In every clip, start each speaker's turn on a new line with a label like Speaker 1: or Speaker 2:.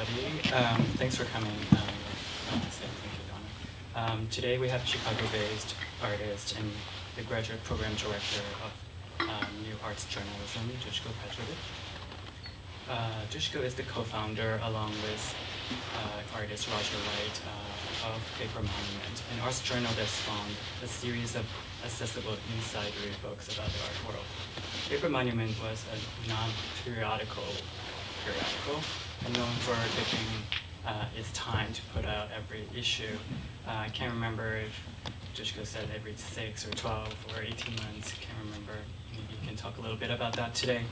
Speaker 1: everybody. Thanks for coming. Thank you, Donna. Today we have Chicago-based artist and the graduate program director of New Arts Journalism, Dushko. Dushko is the co-founder, along with artist Roger White, of Paper Monument, an arts journal that spawned a series of accessible insidery books about the art world. Paper Monument was a non-periodical and known for taking its time to put out every issue. I can't remember if Dushko said every 6 or 12 or 18 months. Can't remember. Maybe you can talk a little bit about that today.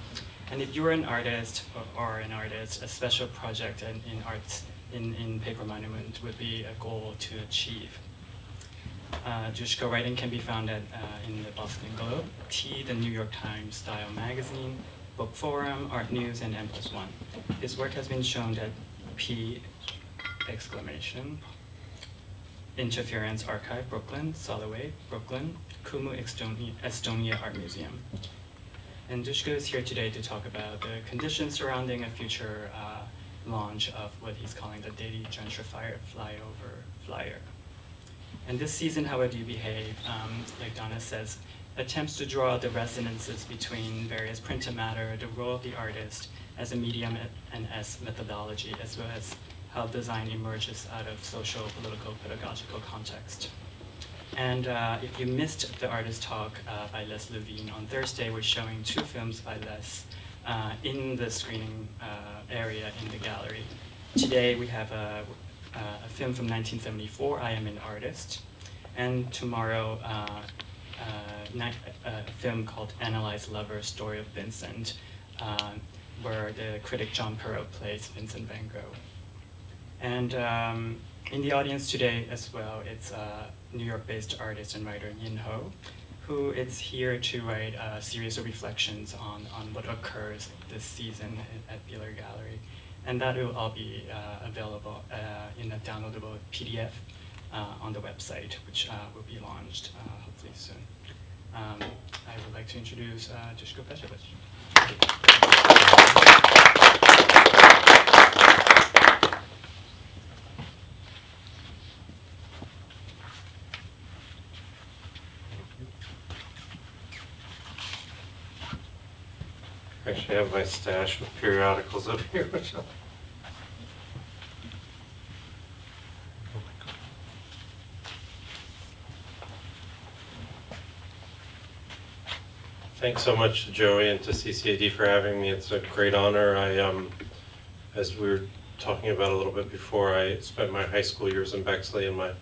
Speaker 1: And if you're an artist or an artist, a special project in arts in Paper Monument would be a goal to achieve. Dushko writing can be found in the Boston Globe, T, the New York Times Style magazine, Book Forum, Art News, and N+1. His work has been shown at P! Interference Archive, Brooklyn, Soloway, Brooklyn, Kumu, Estonia Art Museum. And Dushko is here today to talk about the conditions surrounding a future launch of what he's calling the Daily Gentrifier Flyer. And this season, How Would You Behave, like Donna says, attempts to draw the resonances between various printed matter, the role of the artist as a medium and as methodology, as well as how design emerges out of social, political, pedagogical context. And if you missed the artist talk by Les Levine on Thursday, we're showing 2 films by Les in the screening area in the gallery. Today we have a film from 1974, I Am an Artist, and tomorrow a film called Analyze Lover, Story of Vincent, where the critic John Perrault plays Vincent van Gogh. And in the audience today as well, it's New York-based artist and writer Yin Ho, who is here to write a series of reflections on what occurs this season at Beeler Gallery. And that will all be available in a downloadable PDF on the website, which will be launched hopefully soon. I would like to introduce Dushko Petrovich.
Speaker 2: Actually, I have my stash of periodicals up here. Thanks so much to Joey and to CCAD for having me. It's a great honor. As we were talking about a little bit before, I spent my high school years in Bexley, and my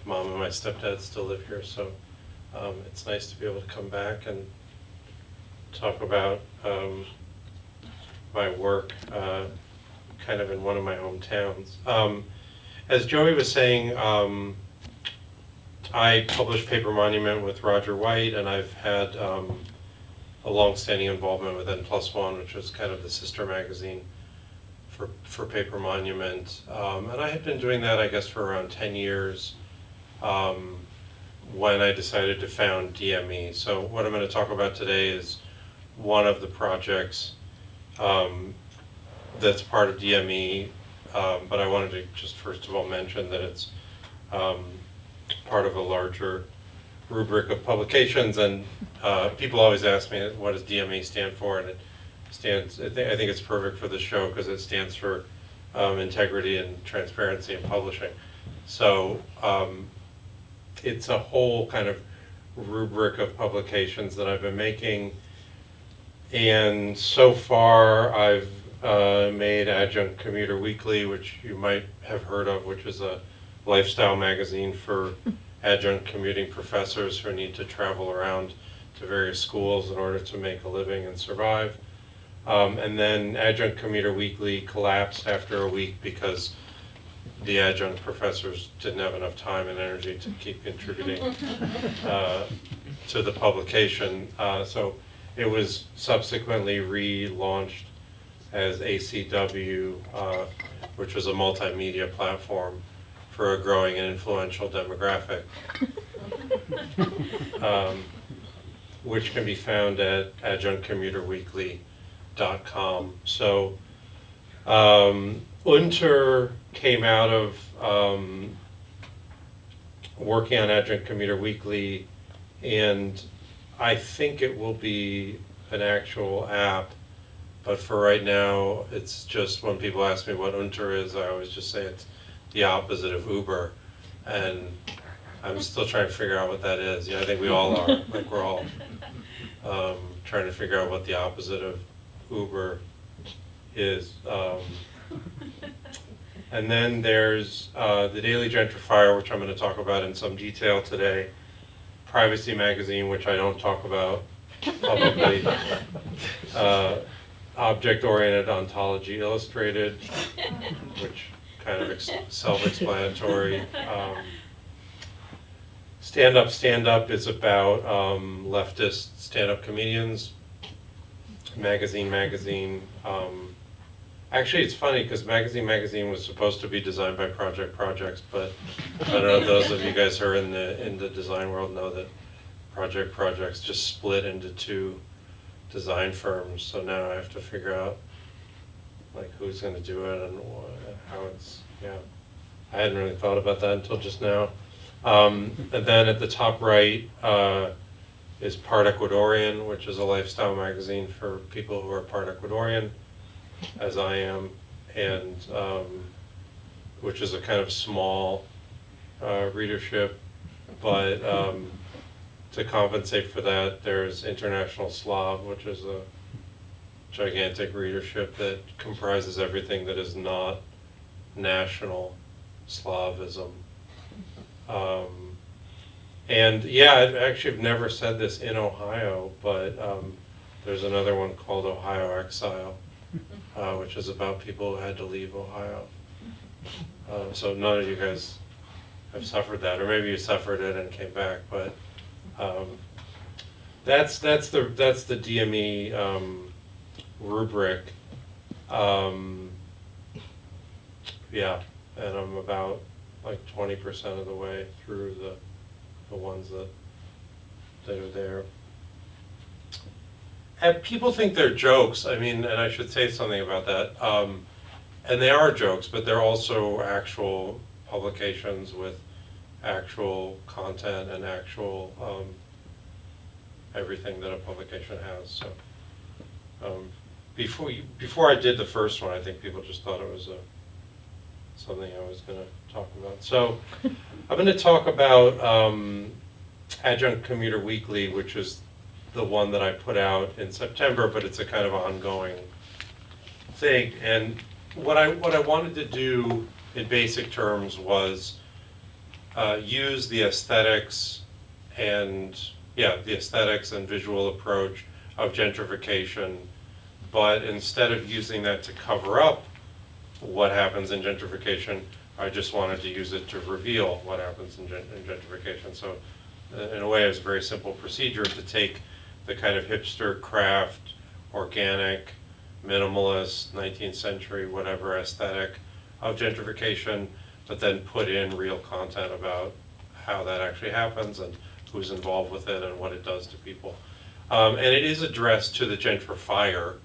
Speaker 2: mom and my stepdad still live here, so it's nice to be able to come back and talk about my work kind of in one of my hometowns. As Joey was saying, I published Paper Monument with Roger White, and I've had a long-standing involvement with N+1, which was kind of the sister magazine for Paper Monument. And I had been doing that, I guess, for around 10 years when I decided to found DME. So what I'm going to talk about today is one of the projects that's part of DME, but I wanted to just first of all mention that it's part of a larger rubric of publications, and people always ask me, what does DME stand for? And it stands, I think it's perfect for this show because it stands for integrity and transparency in publishing. So it's a whole kind of rubric of publications that I've been making, and so far I've made Adjunct Commuter Weekly, which you might have heard of, which is a lifestyle magazine for adjunct commuting professors who need to travel around to various schools in order to make a living and survive. And then Adjunct Commuter Weekly collapsed after a week because the adjunct professors didn't have enough time and energy to keep contributing to the publication. So it was subsequently relaunched as ACW, which was a multimedia platform for a growing and influential demographic, which can be found at adjunctcommuterweekly.com. So Unter came out of working on Adjunct Commuter Weekly, and I think it will be an actual app, but for right now, it's just when people ask me what Unter is, I always just say it's the opposite of Uber, and I'm still trying to figure out what that is. Yeah, I think we all are. Like we're all trying to figure out what the opposite of Uber is. And then there's the Daily Gentrifier, which I'm going to talk about in some detail today. Privacy Magazine, which I don't talk about publicly. Object-Oriented Ontology Illustrated, which kind of self-explanatory. Stand Up is about leftist stand-up comedians. Magazine. Actually, it's funny because Magazine was supposed to be designed by Projects, but I don't know if those of you guys who are in the design world know that Projects just split into two design firms. So now I have to figure out like who's going to do it and how it's. Yeah, I hadn't really thought about that until just now. And then at the top right is Part Ecuadorian, which is a lifestyle magazine for people who are part Ecuadorian, as I am, and which is a kind of small readership, but to compensate for that, there's International Slav, which is a gigantic readership that comprises everything that is not national Slavism. And yeah, I actually have never said this in Ohio, but there's another one called Ohio Exile, which is about people who had to leave Ohio. So none of you guys have suffered that, or maybe you suffered it and came back, but that's the DME rubric. Yeah, and I'm about like 20% of the way through the ones that are there. And people think they're jokes. I mean, and I should say something about that. And they are jokes, but they're also actual publications with actual content and actual everything that a publication has. So before I did the first one, I think people just thought it was something I was going to talk about. So I'm going to talk about Adjunct Commuter Weekly, which is the one that I put out in September, but it's a kind of ongoing thing. And what I wanted to do in basic terms was use the aesthetics and visual approach of gentrification, but instead of using that to cover up what happens in gentrification, I just wanted to use it to reveal what happens in gentrification. So in a way, it's a very simple procedure to take the kind of hipster, craft, organic, minimalist, 19th century, whatever aesthetic of gentrification, but then put in real content about how that actually happens and who's involved with it and what it does to people. And it is addressed to the gentrifier,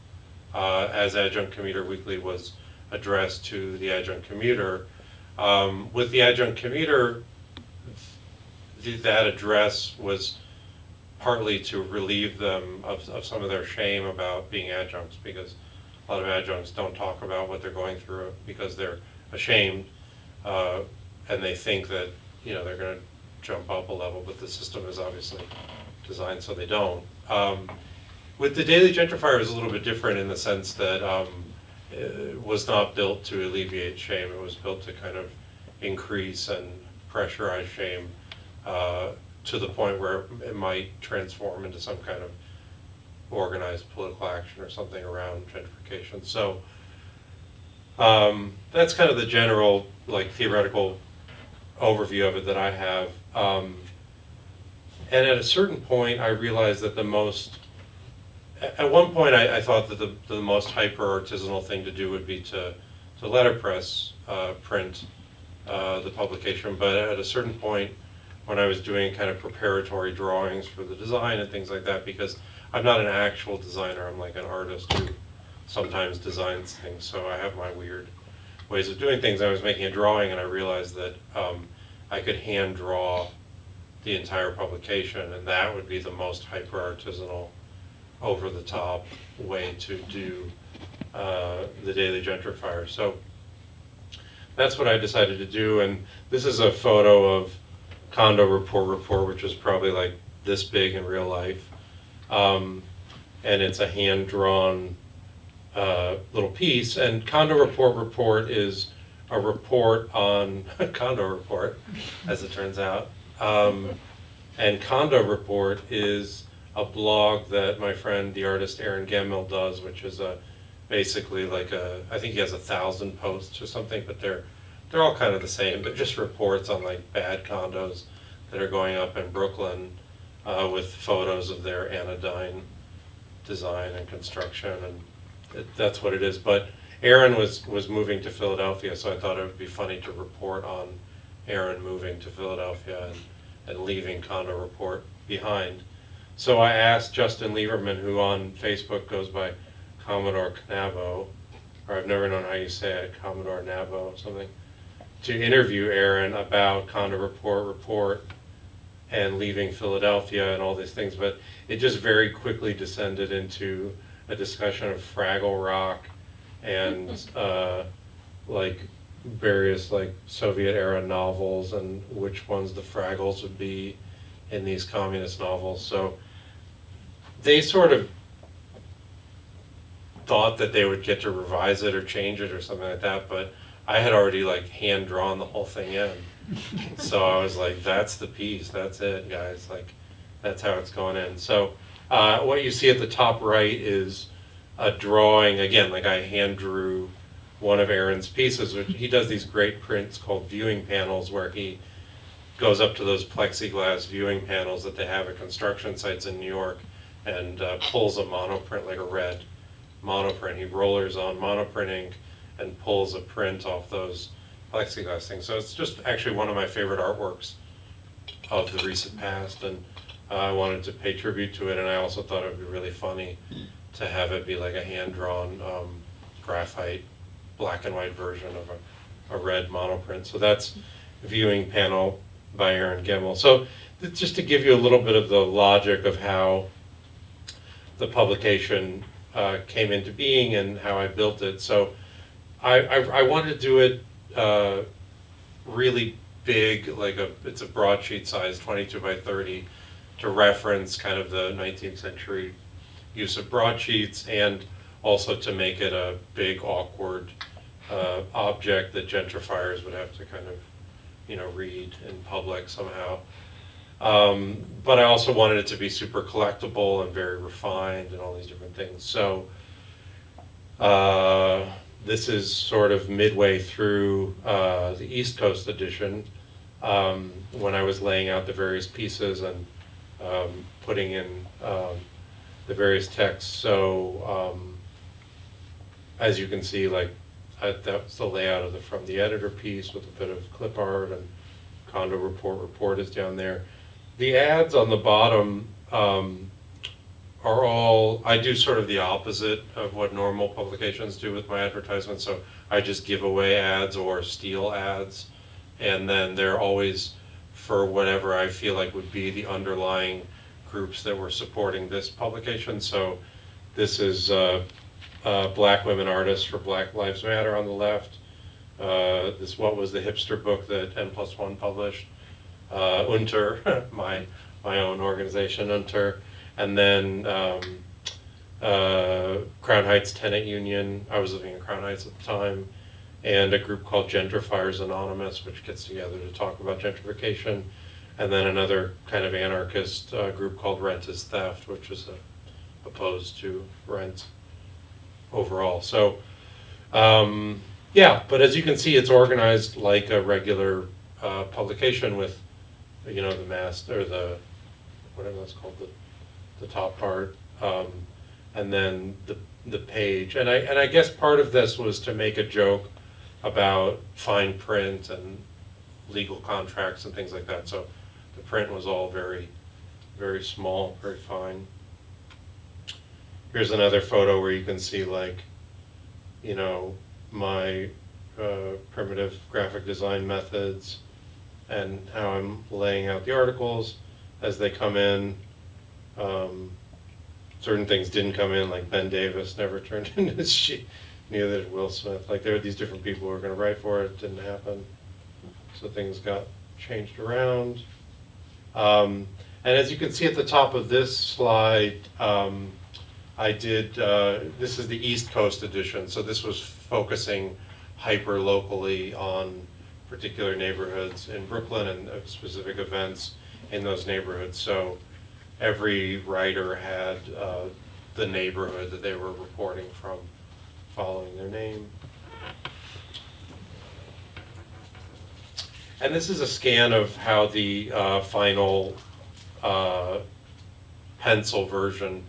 Speaker 2: as Adjunct Commuter Weekly was addressed to the adjunct commuter. With the adjunct commuter, that address was partly to relieve them of some of their shame about being adjuncts, because a lot of adjuncts don't talk about what they're going through because they're ashamed, and they think that they're going to jump up a level, but the system is obviously designed so they don't. With the Daily Gentrifier, it was a little bit different in the sense that it was not built to alleviate shame. It was built to kind of increase and pressurize shame to the point where it might transform into some kind of organized political action or something around gentrification. So that's kind of the general, theoretical overview of it that I have. And at a certain point, I realized that at one point I thought that the most hyper artisanal thing to do would be to letterpress print the publication, but at a certain point when I was doing kind of preparatory drawings for the design and things like that, because I'm not an actual designer, I'm like an artist who sometimes designs things, so I have my weird ways of doing things. I was making a drawing and I realized that I could hand draw the entire publication, and that would be the most hyper artisanal, over the top way to do the Daily Gentrifier. So that's what I decided to do, and this is a photo of Condo Report, which is probably like this big in real life, and it's a hand-drawn little piece. And Condo Report is a report on Condo Report, as it turns out. And Condo Report is a blog that my friend, the artist Aaron Gemmell, does, which is basically like I think he has 1,000 posts or something, but they're all kind of the same. They're just reports on like bad condos that are going up in Brooklyn, with photos of their anodyne design and construction, and that's what it is. But Aaron was moving to Philadelphia, so I thought it would be funny to report on Aaron moving to Philadelphia and leaving Condo Report behind. So I asked Justin Lieberman, who on Facebook goes by Commodore Knabo, or I've never known how you say it, Commodore Nabo or something, to interview Aaron about Condo Report and leaving Philadelphia and all these things. But it just very quickly descended into a discussion of Fraggle Rock and like various like Soviet era novels and which ones the Fraggles would be in these communist novels. So they sort of thought that they would get to revise it or change it or something like that, but I had already like hand drawn the whole thing in. So I was like, that's the piece, that's it, guys, like that's how it's going in. So what you see at the top right is a drawing, again, like I hand drew one of Aaron's pieces, which he does these great prints called viewing panels, where he goes up to those plexiglass viewing panels that they have at construction sites in New York and pulls a monoprint, like a red monoprint. He rollers on monoprint ink and pulls a print off those plexiglass things. So it's just actually one of my favorite artworks of the recent past, and I wanted to pay tribute to it, and I also thought it would be really funny to have it be like a hand-drawn graphite black and white version of a red monoprint. So that's Viewing Panel by Aaron Gemmell. So just to give you a little bit of the logic of how the publication came into being and how I built it. So I wanted to do it really big, like it's a broadsheet size, 22 by 30, to reference kind of the 19th century use of broadsheets, and also to make it a big, awkward object that gentrifiers would have to kind of, read in public somehow. But I also wanted it to be super collectible and very refined and all these different things. So this is sort of midway through the East Coast edition, when I was laying out the various pieces and putting in the various texts. So as you can see, like that's the layout of from the editor piece with a bit of clip art, and Condo Report is down there. The ads on the bottom are all, I do sort of the opposite of what normal publications do with my advertisements. So I just give away ads or steal ads, and then they're always for whatever I feel like would be the underlying groups that were supporting this publication. So this is Black Women Artists for Black Lives Matter on the left. This What Was the Hipster book that N+1 published. Unter, my own organization, Unter. And then Crown Heights Tenant Union. I was living in Crown Heights at the time. And a group called Gentrifiers Anonymous, which gets together to talk about gentrification. And then another kind of anarchist group called Rent is Theft, which is opposed to rent overall. So, yeah, but as you can see, it's organized like a regular publication with, the mast, or the, whatever that's called, the top part, and then the page. And I guess part of this was to make a joke about fine print and legal contracts and things like that. So the print was all very, very small, very fine. Here's another photo where you can see, like, my primitive graphic design methods, and how I'm laying out the articles as they come in. Certain things didn't come in, like Ben Davis never turned in his sheet, neither did Will Smith. Like, there were these different people who were going to write for it, didn't happen. So things got changed around. And as you can see at the top of this slide, I did, this is the East Coast edition, so this was focusing hyper locally on particular neighborhoods in Brooklyn and specific events in those neighborhoods. So every writer had the neighborhood that they were reporting from, following their name. And this is a scan of how the final pencil version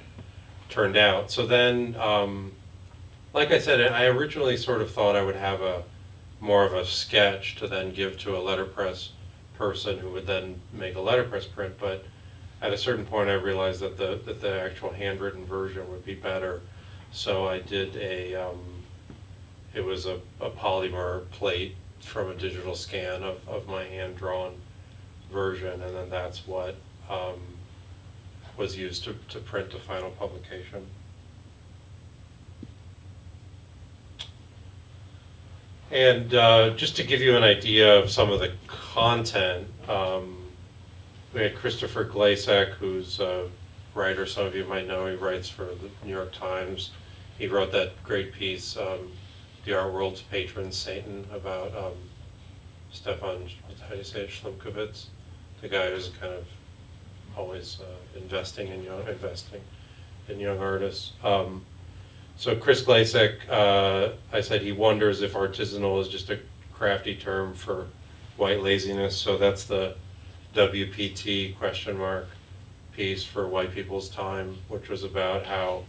Speaker 2: turned out. So then, like I said, I originally sort of thought I would have more of a sketch to then give to a letterpress person who would then make a letterpress print, but at a certain point I realized that the actual handwritten version would be better. So I did it was a polymer plate from a digital scan of my hand-drawn version, and then that's what was used to print the final publication. And just to give you an idea of some of the content, we had Christopher Glasek, who's a writer some of you might know. He writes for the New York Times. He wrote that great piece, The Art World's Patron Satan, about Stefan, how do you say it, Schlimkovitz, the guy who's kind of always investing in young artists. So Chris Glasek, I said he wonders if artisanal is just a crafty term for white laziness. So that's the WPT ? Piece for White People's Time, which was about how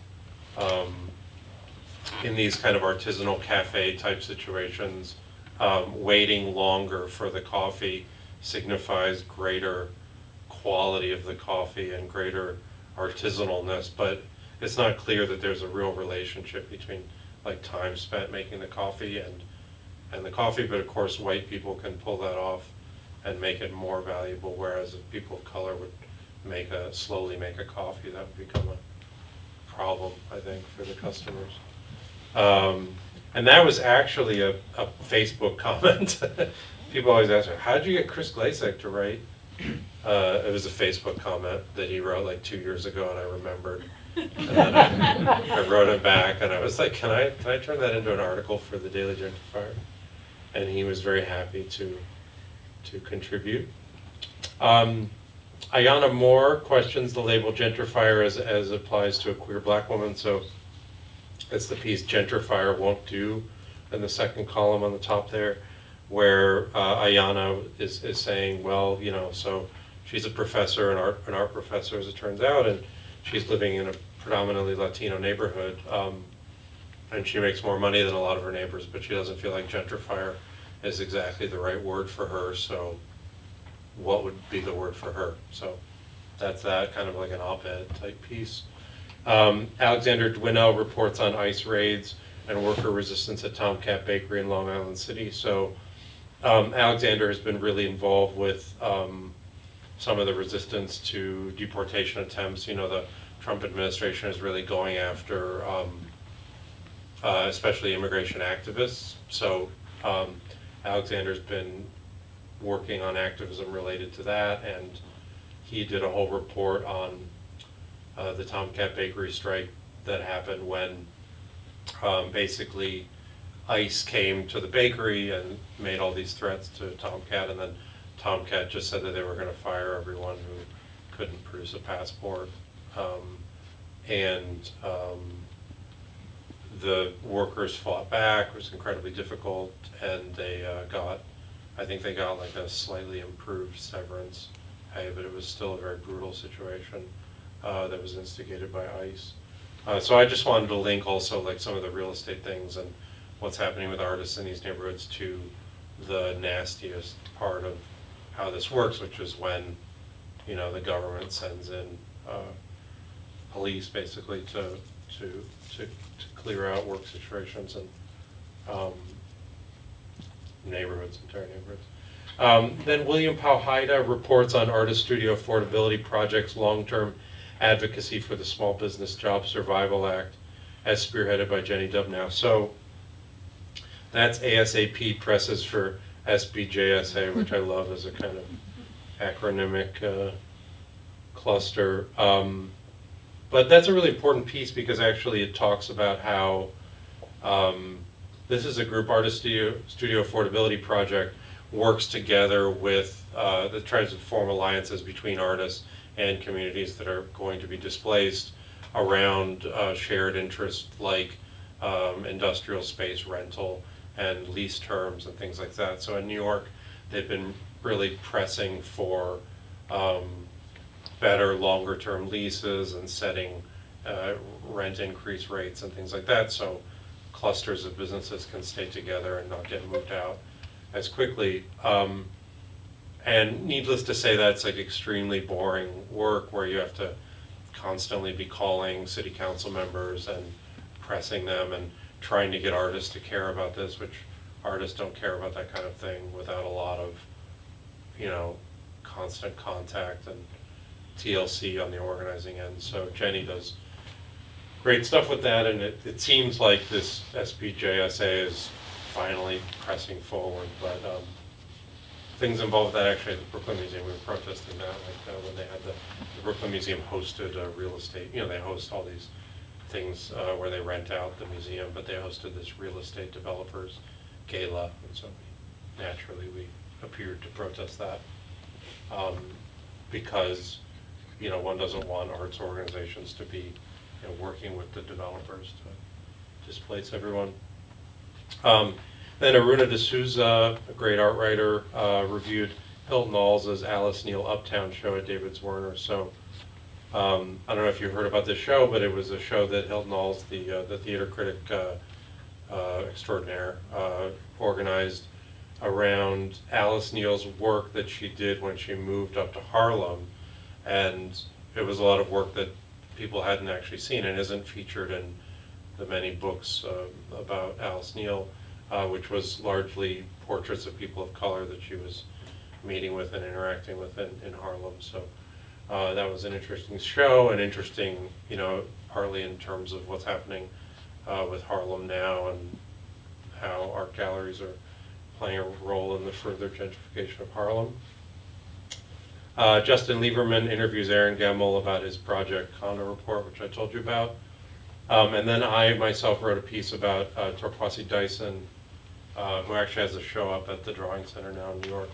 Speaker 2: in these kind of artisanal cafe type situations, waiting longer for the coffee signifies greater quality of the coffee and greater artisanalness, but it's not clear that there's a real relationship between like time spent making the coffee and the coffee, but of course white people can pull that off and make it more valuable, whereas if people of color would slowly make a coffee, that would become a problem, I think, for the customers. And that was actually a Facebook comment. People always ask me, how did you get Chris Glasek to write? It was a Facebook comment that he wrote like 2 years ago, and I remembered. And then I wrote him back, and I was like, can I turn that into an article for the Daily Gentrifier? And he was very happy to contribute. Ayanna Moore questions the label gentrifier as applies to a queer black woman. So it's the piece Gentrifier Won't Do in the second column on the top there, where Ayanna is saying, well, so she's a professor, an art professor as it turns out, and she's living in a predominantly Latino neighborhood, and she makes more money than a lot of her neighbors, but she doesn't feel like gentrifier is exactly the right word for her, so what would be the word for her? So that's that, kind of like an op-ed type piece. Alexander Dwinell reports on ICE raids and worker resistance at Tomcat Bakery in Long Island City. So Alexander has been really involved with some of the resistance to deportation attempts. The Trump administration is really going after especially immigration activists. So Alexander's been working on activism related to that, and he did a whole report on the Tomcat Bakery strike that happened when basically ICE came to the bakery and made all these threats to Tomcat, and then Tomcat just said that they were going to fire everyone who couldn't produce a passport. The workers fought back. It was incredibly difficult, and I think they got like a slightly improved severance pay, but it was still a very brutal situation that was instigated by ICE. So I just wanted to link also like some of the real estate things and what's happening with artists in these neighborhoods to the nastiest part of how this works, which is when the government sends in police basically to clear out work situations, and neighborhoods, entire neighborhoods. Then William Powhida reports on Artist Studio Affordability Project's long-term advocacy for the Small Business Job Survival Act, as spearheaded by Jenny Dubnow. So that's ASAP presses for SBJSA, which I love as a kind of acronymic cluster. But that's a really important piece because actually it talks about how this is a group, Artist Studio Affordability Project, works together with, that tries to form alliances between artists and communities that are going to be displaced around shared interests like industrial space rental and lease terms and things like that. So in New York, they've been really pressing for better longer term leases and setting rent increase rates and things like that, so clusters of businesses can stay together and not get moved out as quickly. And needless to say, that's like extremely boring work where you have to constantly be calling city council members and pressing them and trying to get artists to care about this, which artists don't care about that kind of thing without a lot of, constant contact and TLC on the organizing end. So Jenny does great stuff with that, and it seems like this SPJSA is finally pressing forward, but things involved with that, actually at the Brooklyn Museum, we were protesting that, like when they had the Brooklyn Museum hosted real estate, they host all these things where they rent out the museum, but they hosted this real estate developers gala, and so naturally we appeared to protest that because one doesn't want arts organizations to be working with the developers to displace everyone. Then Aruna D'Souza, a great art writer, reviewed Hilton Hall's Alice Neal Uptown show at David's Werner. So I don't know if you heard about this show, but it was a show that Hilton Hall's, the theater critic extraordinaire, organized around Alice Neal's work that she did when she moved up to Harlem. And it was a lot of work that people hadn't actually seen and isn't featured in the many books about Alice Neal, which was largely portraits of people of color that she was meeting with and interacting with in Harlem. So that was an interesting show, and interesting, partly in terms of what's happening with Harlem now and how art galleries are playing a role in the further gentrification of Harlem. Justin Lieberman interviews Aaron Gemmel about his project Condo Report, which I told you about. And then I myself wrote a piece about Torquasi Dyson, who actually has a show up at the Drawing Center now in New York,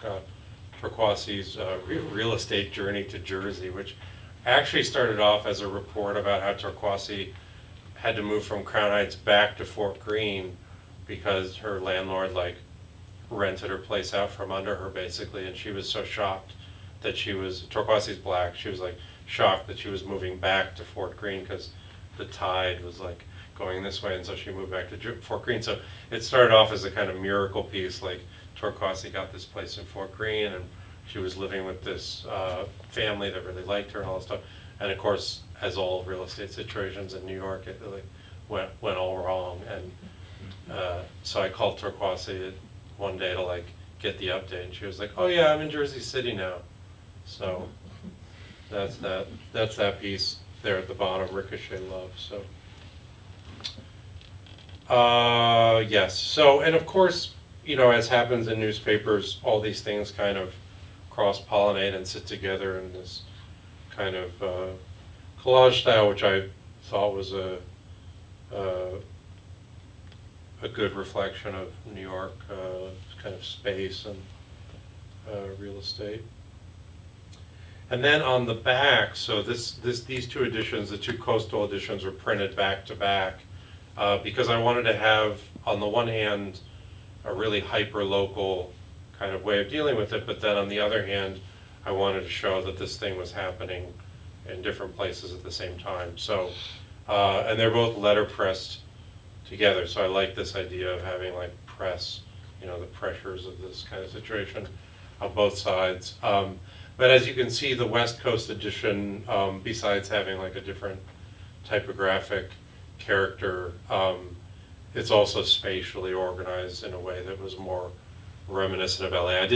Speaker 2: Torquasi's real estate journey to Jersey, which actually started off as a report about how Torquasi had to move from Crown Heights back to Fort Greene because her landlord rented her place out from under her basically, and she was so shocked that Torquasi's black, she was shocked that she was moving back to Fort Greene because the tide was going this way, and so she moved back to Fort Greene. So it started off as a kind of miracle piece, Torquasi got this place in Fort Greene, and she was living with this family that really liked her and all this stuff. And of course, as all real estate situations in New York, it went all wrong. And so I called Torquasi one day to get the update, and she was like, "Oh yeah, I'm in Jersey City now." So that's that piece there at the bottom, Ricochet Love. So yes. So, and of course, as happens in newspapers, all these things kind of cross-pollinate and sit together in this kind of collage style, which I thought was a good reflection of New York kind of space and real estate. And then on the back, so these two editions, the two coastal editions, were printed back to back because I wanted to have, on the one hand, a really hyper-local kind of way of dealing with it, but then on the other hand, I wanted to show that this thing was happening in different places at the same time. So, and they're both letterpressed together, so I like this idea of having press, the pressures of this kind of situation on both sides. But as you can see, the West Coast edition, besides having a different typographic character, it's also spatially organized in a way that was more reminiscent of LA.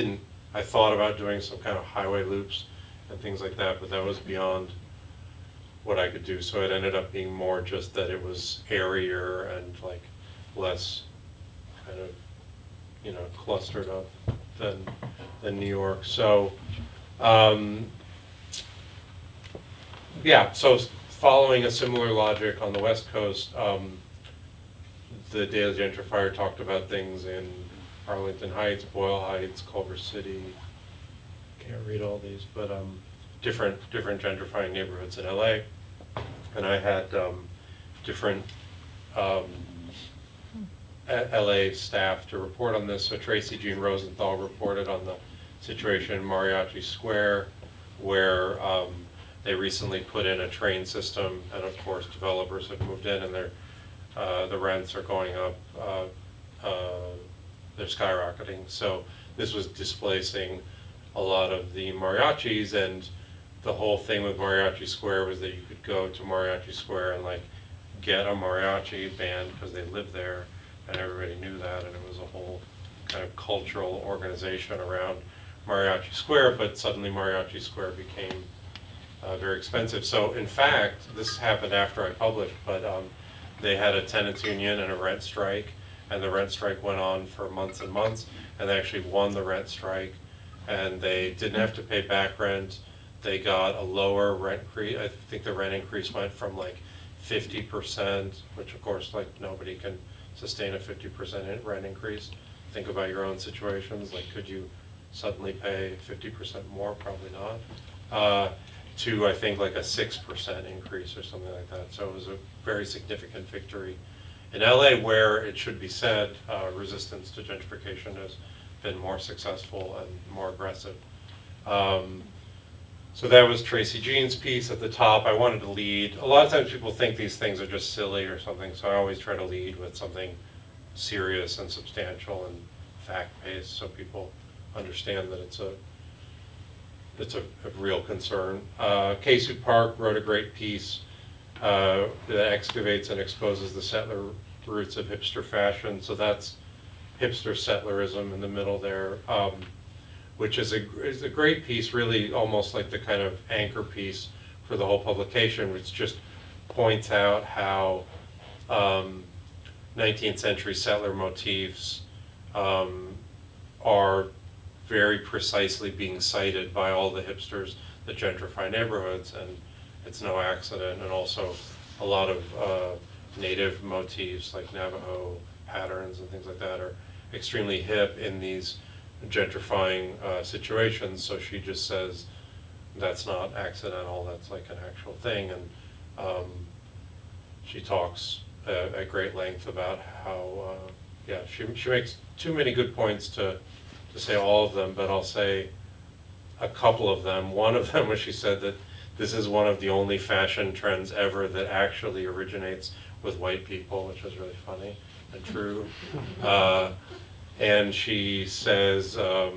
Speaker 2: I thought about doing some kind of highway loops and things like that, but that was beyond what I could do. So it ended up being more just that it was airier and like less kind of, you know, clustered up than New York. So, yeah, so following a similar logic on the West Coast, the Daily Gentrifier talked about things in Arlington Heights, Boyle Heights, Culver City. Can't read all these, but different gentrifying neighborhoods in LA. And I had different LA staff to report on this. So Tracy Jean Rosenthal reported on the situation in Mariachi Square, where they recently put in a train system, and of course developers have moved in, and the rents are going up, they're skyrocketing. So this was displacing a lot of the mariachis, and the whole thing with Mariachi Square was that you could go to Mariachi Square and like get a mariachi band because they lived there, and everybody knew that, and it was a whole kind of cultural organization around Mariachi Square. But suddenly Mariachi Square became very expensive. So in fact, this happened after I published, but they had a tenants union and a rent strike, and the rent strike went on for months and months, and they actually won the rent strike, and they didn't have to pay back rent. They got a lower rent increase. I think the rent increase went from like 50%, which of course like nobody can sustain a 50% rent increase. Think about your own situations, like could you suddenly pay 50% more? Probably not. To I think like a 6% increase or something like that. So it was a very significant victory in LA, where it should be said resistance to gentrification has been more successful and more aggressive. So that was Tracy Jean's piece at the top. I wanted to lead. A lot of times people think these things are just silly or something, so I always try to lead with something serious and substantial and fact-based, so people understand that it's a real concern. Casey Park wrote a great piece that excavates and exposes the settler roots of hipster fashion. So that's hipster settlerism in the middle there, which is a great piece, really almost like the kind of anchor piece for the whole publication, which just points out how 19th century settler motifs are very precisely being cited by all the hipsters that gentrify neighborhoods, and it's no accident. And also a lot of native motifs like Navajo patterns and things like that are extremely hip in these gentrifying situations. So she just says that's not accidental, that's like an actual thing. And she talks at great length about how she makes too many good points to say all of them, but I'll say a couple of them. One of them was she said that this is one of the only fashion trends ever that actually originates with white people, which was really funny and true. And she says, I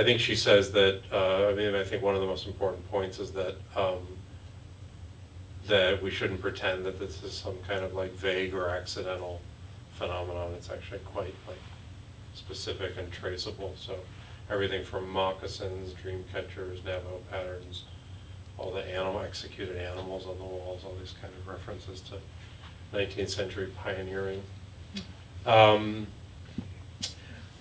Speaker 2: think she says that, I think one of the most important points is that that we shouldn't pretend that this is some kind of like vague or accidental phenomenon. It's actually quite like specific and traceable. So everything from moccasins, dream catchers, Navajo patterns, all the executed animals on the walls, all these kind of references to 19th century pioneering. And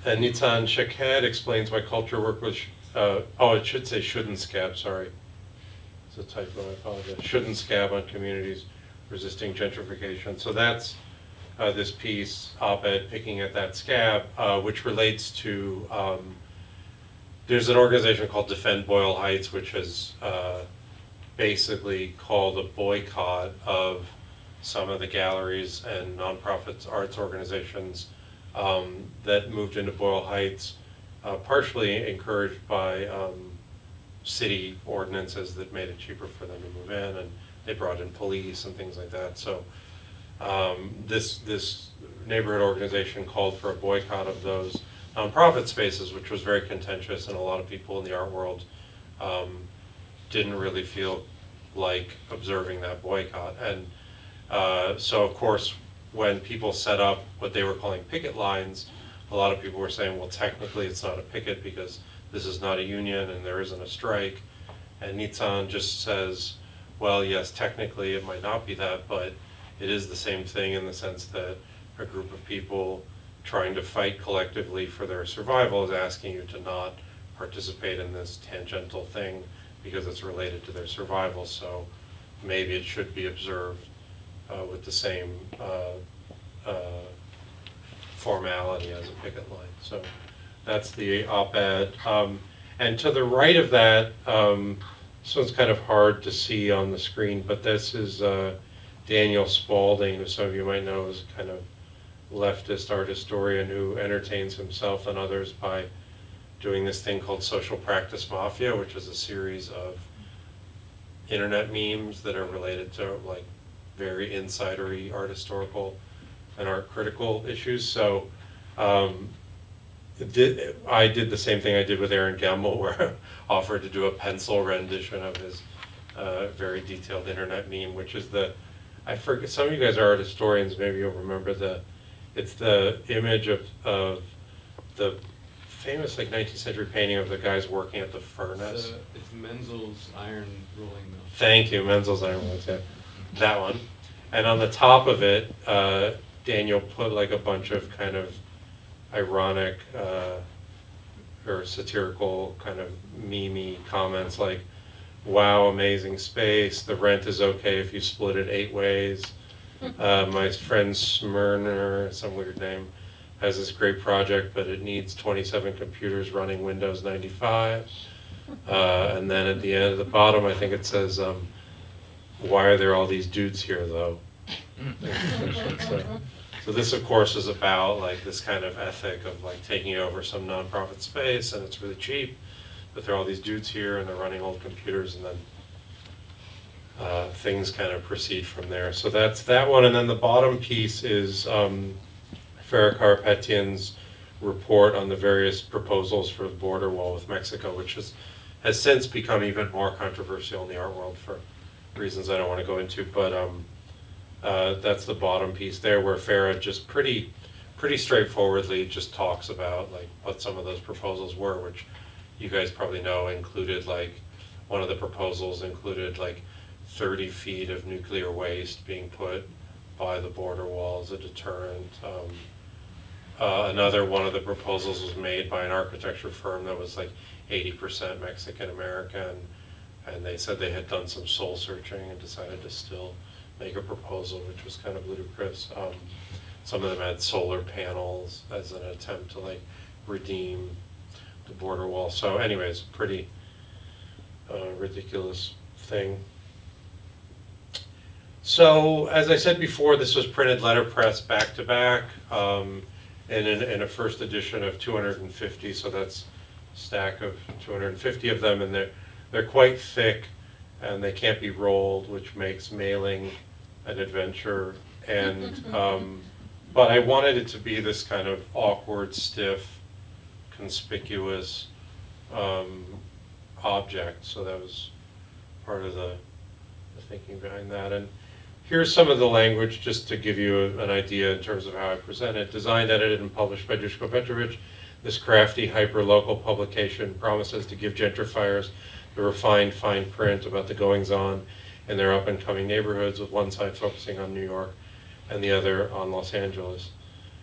Speaker 2: Nitzan Shaked explains why culture work was, it should say shouldn't scab, sorry. It's a typo, I apologize. Shouldn't scab on communities resisting gentrification. So that's this piece, op-ed, picking at that scab, which relates to, there's an organization called Defend Boyle Heights, which has basically called a boycott of some of the galleries and nonprofits, arts organizations that moved into Boyle Heights, partially encouraged by city ordinances that made it cheaper for them to move in, and they brought in police and things like that. So this neighborhood organization called for a boycott of those nonprofit spaces, which was very contentious, and a lot of people in the art world didn't really feel like observing that boycott. And so of course when people set up what they were calling picket lines, a lot of people were saying, well, technically it's not a picket because this is not a union and there isn't a strike. And Nissan just says, well, yes, technically it might not be that, but it is the same thing in the sense that a group of people trying to fight collectively for their survival is asking you to not participate in this tangential thing because it's related to their survival. So maybe it should be observed with the same formality as a picket line. So that's the op-ed. And to the right of that, this one's kind of hard to see on the screen, but this is Daniel Spalding, who some of you might know is kind of leftist art historian who entertains himself and others by doing this thing called Social Practice Mafia, which is a series of internet memes that are related to like very insidery art historical and art critical issues. So I did the same thing I did with Aaron Gemmel, where I offered to do a pencil rendition of his very detailed internet meme, which is I forget, some of you guys are art historians, maybe you'll remember it's the image of the famous like 19th century painting of the guys working at the furnace.
Speaker 3: It's Menzel's iron rolling mill.
Speaker 2: Thank you, Menzel's iron rolling, yeah. That one. And on the top of it, Daniel put like a bunch of kind of ironic or satirical kind of meme-y comments like, wow, amazing space, the rent is okay if you split it 8 ways. My friend Smyrner, some weird name, has this great project, but it needs 27 computers running Windows 95. And then at the end, at the bottom, I think it says, why are there all these dudes here, though? So this, of course, is about like this kind of ethic of like taking over some nonprofit space, and it's really cheap, but there are all these dudes here, and they're running old computers, and then things kind of proceed from there. So that's that one, and then the bottom piece is Farah Karapetian's report on the various proposals for the border wall with Mexico, which has since become even more controversial in the art world for reasons I don't want to go into, but that's the bottom piece there, where Farah just pretty straightforwardly just talks about like what some of those proposals were, which you guys probably know included like, one of the proposals included like 30 feet of nuclear waste being put by the border wall as a deterrent. Another one of the proposals was made by an architecture firm that was like 80% Mexican American, and they said they had done some soul searching and decided to still make a proposal, which was kind of ludicrous. Some of them had solar panels as an attempt to like redeem the border wall. So anyways, pretty ridiculous thing. So as I said before, this was printed letterpress back to back, and in a first edition of 250, so that's a stack of 250 of them, and they're quite thick and they can't be rolled, which makes mailing an adventure. And but I wanted it to be this kind of awkward, stiff, conspicuous object, so that was part of the thinking behind that. And here's some of the language just to give you an idea in terms of how I present it. Designed, edited, and published by Dushko Petrovic, this crafty, hyper-local publication promises to give gentrifiers the refined fine print about the goings-on in their up-and-coming neighborhoods, with one side focusing on New York and the other on Los Angeles.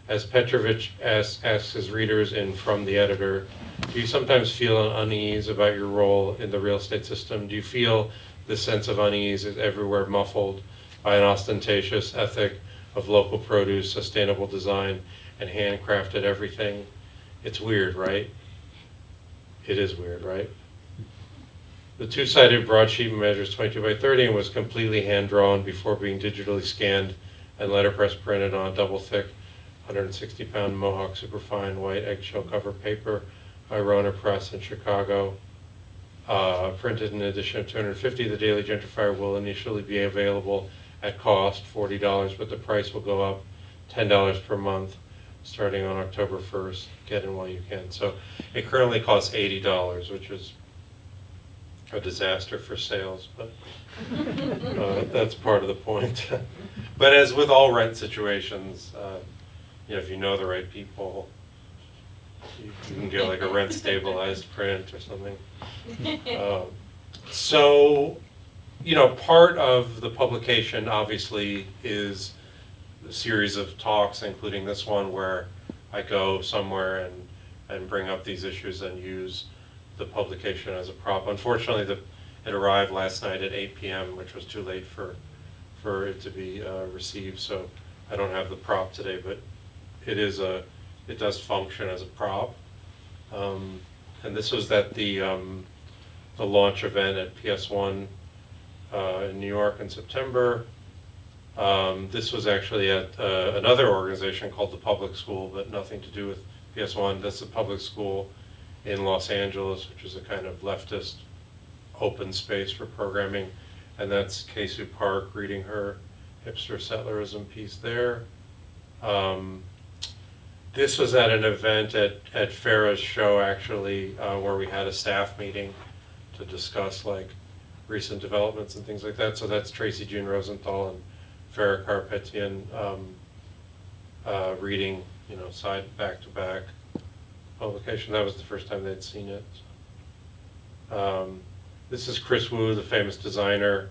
Speaker 2: As Petrovic asks his readers in From the Editor, do you sometimes feel an unease about your role in the real estate system? Do you feel this sense of unease is everywhere muffled by an ostentatious ethic of local produce, sustainable design, and handcrafted everything? It's weird, right? It is weird, right? The two-sided broadsheet measures 22 by 30 and was completely hand-drawn before being digitally scanned and letterpress printed on a double-thick 160-pound Mohawk superfine white eggshell cover paper by Rona Press in Chicago. Printed in an edition of 250, the Daily Gentrifier will initially be available at cost, $40, but the price will go up $10 per month starting on October 1st. Get in while you can. So it currently costs $80, which is a disaster for sales, but that's part of the point. But as with all rent situations, if you know the right people, you can get like a rent stabilized print or something. So, part of the publication obviously is a series of talks, including this one, where I go somewhere and bring up these issues and use the publication as a prop. Unfortunately, it arrived last night at 8 p.m., which was too late for it to be received, so I don't have the prop today, but it does function as a prop. And this was at the launch event at PS1 in New York in September. This was actually at another organization called the Public School, but nothing to do with PS1. That's a public school in Los Angeles, which is a kind of leftist open space for programming. And that's Kei-Sue Park reading her hipster settlerism piece there. This was at an event at Farah's show, actually, where we had a staff meeting to discuss like recent developments and things like that. So that's Tracy June Rosenthal and Farah Karapetian reading, side back-to-back publication. That was the first time they'd seen it. This is Chris Wu, the famous designer,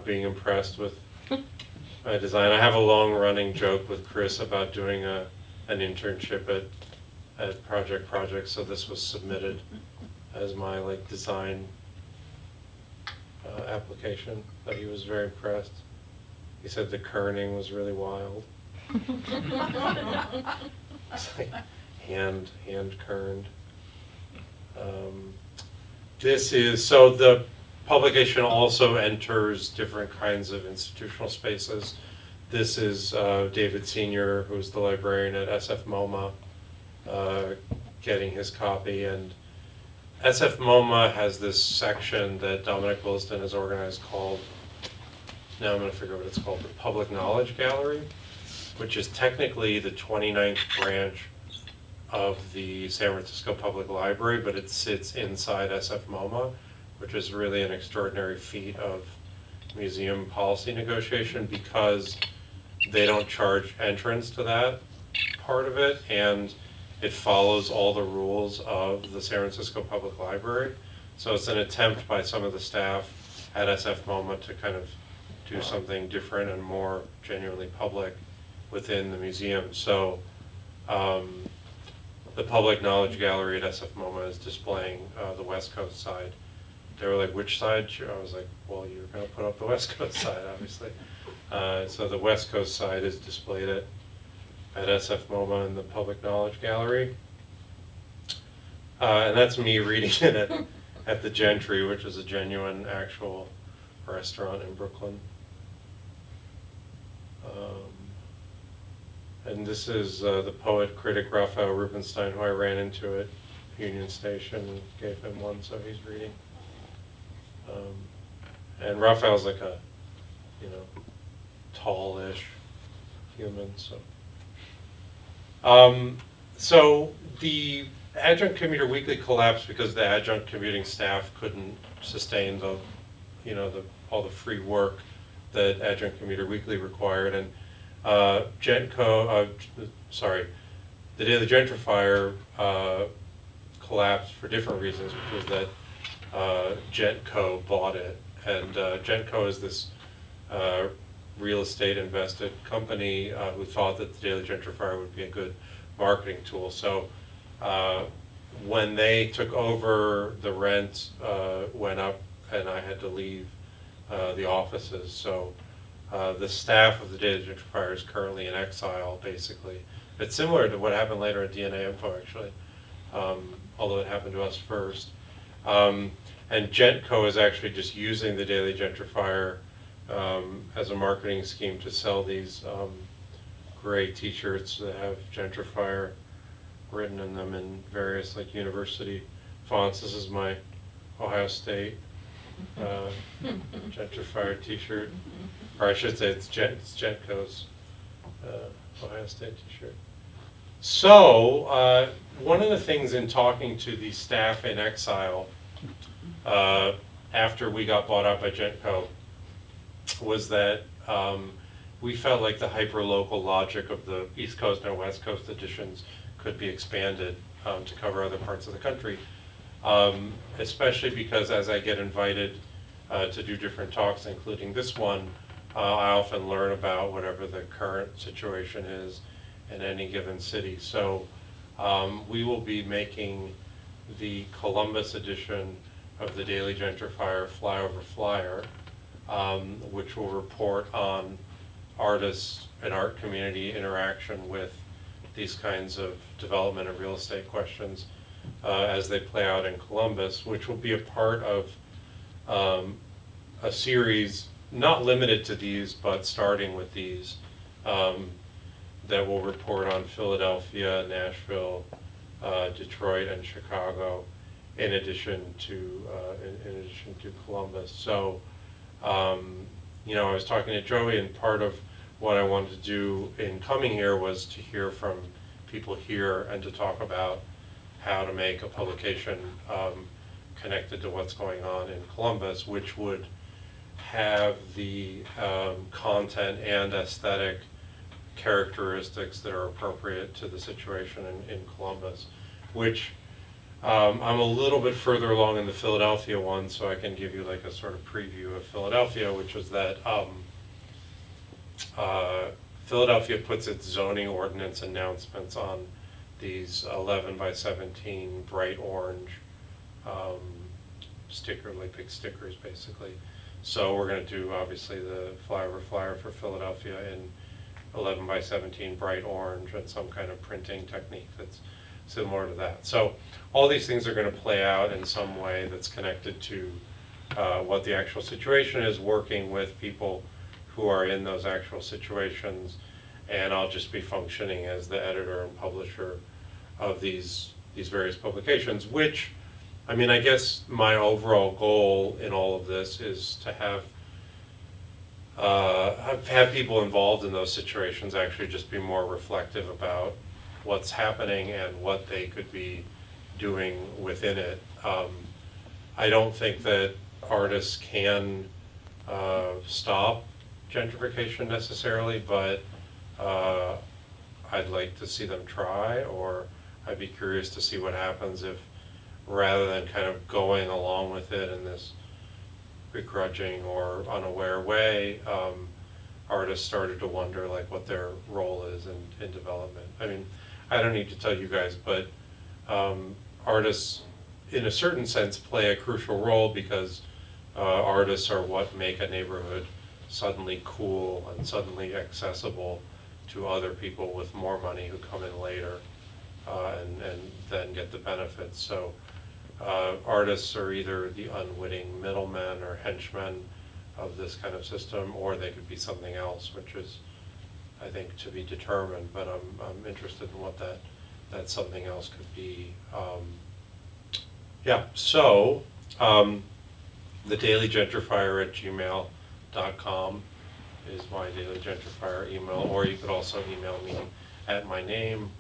Speaker 2: being impressed with my design. I have a long-running joke with Chris about doing an internship at Project, so this was submitted as my design application. But he was very impressed. He said the kerning was really wild. It's like hand kerned. So the publication also enters different kinds of institutional spaces. This is David Senior, who's the librarian at SF MoMA, getting his copy. And SF MoMA has this section that Dominic Williston has organized called, now I'm going to figure out what it's called, the Public Knowledge Gallery, which is technically the 29th branch of the San Francisco Public Library, but it sits inside SF MoMA, which is really an extraordinary feat of museum policy negotiation because they don't charge entrance to that part of it, and it follows all the rules of the San Francisco Public Library. So it's an attempt by some of the staff at SF MoMA to kind of do something different and more genuinely public within the museum. So the Public Knowledge Gallery at SF MoMA is displaying the West Coast side. They were like, which side? I was like, well, you're going to put up the West Coast side, obviously. So the West Coast side is displayed at SF MoMA in the Public Knowledge Gallery. And that's me reading it at the Gentry, which is a genuine, actual restaurant in Brooklyn. And this is the poet critic Raphael Rubenstein, who I ran into at Union Station and gave him one, so he's reading. And Raphael's like a, tallish human, so. So the Adjunct Commuter Weekly collapsed because the adjunct commuting staff couldn't sustain all the free work that Adjunct Commuter Weekly required, and the Daily Gentrifier collapsed for different reasons, which was that Gentco bought it, and Gentco is this real estate invested company who thought that the Daily Gentrifier would be a good marketing tool. So when they took over, the rent went up and I had to leave the offices. So the staff of the Daily Gentrifier is currently in exile, basically. It's similar to what happened later at DNA Info, actually, although it happened to us first. And Gentco is actually just using the Daily Gentrifier as a marketing scheme to sell these gray t-shirts that have Gentrifier written in them in various university fonts. This is my Ohio State Gentrifier t-shirt, or I should say it's Gentco's Ohio State t-shirt. So one of the things in talking to the staff in exile after we got bought out by Gentco was that we felt like the hyper-local logic of the East Coast and West Coast editions could be expanded to cover other parts of the country. Especially because as I get invited to do different talks, including this one, I often learn about whatever the current situation is in any given city. So we will be making the Columbus edition of the Daily Gentrifier Flyover Flyer, which will report on artists and art community interaction with these kinds of development and real estate questions as they play out in Columbus, which will be a part of a series not limited to these, but starting with these, that will report on Philadelphia, Nashville, Detroit, and Chicago, in addition to Columbus. So, you know, I was talking to Joey, and part of what I wanted to do in coming here was to hear from people here and to talk about how to make a publication connected to what's going on in Columbus, which would have the content and aesthetic characteristics that are appropriate to the situation in Columbus, which I'm a little bit further along in the Philadelphia one, so I can give you like a sort of preview of Philadelphia, which is that Philadelphia puts its zoning ordinance announcements on these 11 by 17 bright orange sticker, like big stickers basically. So we're going to do obviously the flyer for Philadelphia in 11 by 17 bright orange and some kind of printing technique that's similar to that. So all these things are going to play out in some way that's connected to what the actual situation is, working with people who are in those actual situations, and I'll just be functioning as the editor and publisher of these various publications, which, I mean, I guess my overall goal in all of this is to have people involved in those situations actually just be more reflective about what's happening and what they could be doing within it. I don't think that artists can stop gentrification necessarily, but I'd like to see them try, or I'd be curious to see what happens if, rather than kind of going along with it in this begrudging or unaware way, artists started to wonder like what their role is in development. I mean, I don't need to tell you guys, but artists in a certain sense play a crucial role, because artists are what make a neighborhood suddenly cool and suddenly accessible to other people with more money who come in later and then get the benefits. So artists are either the unwitting middlemen or henchmen of this kind of system, or they could be something else, which is, I think, to be determined, but I'm interested in what that something else could be. Yeah, so the Daily Gentrifier at gmail.com is my Daily Gentrifier email, or you could also email me at my name,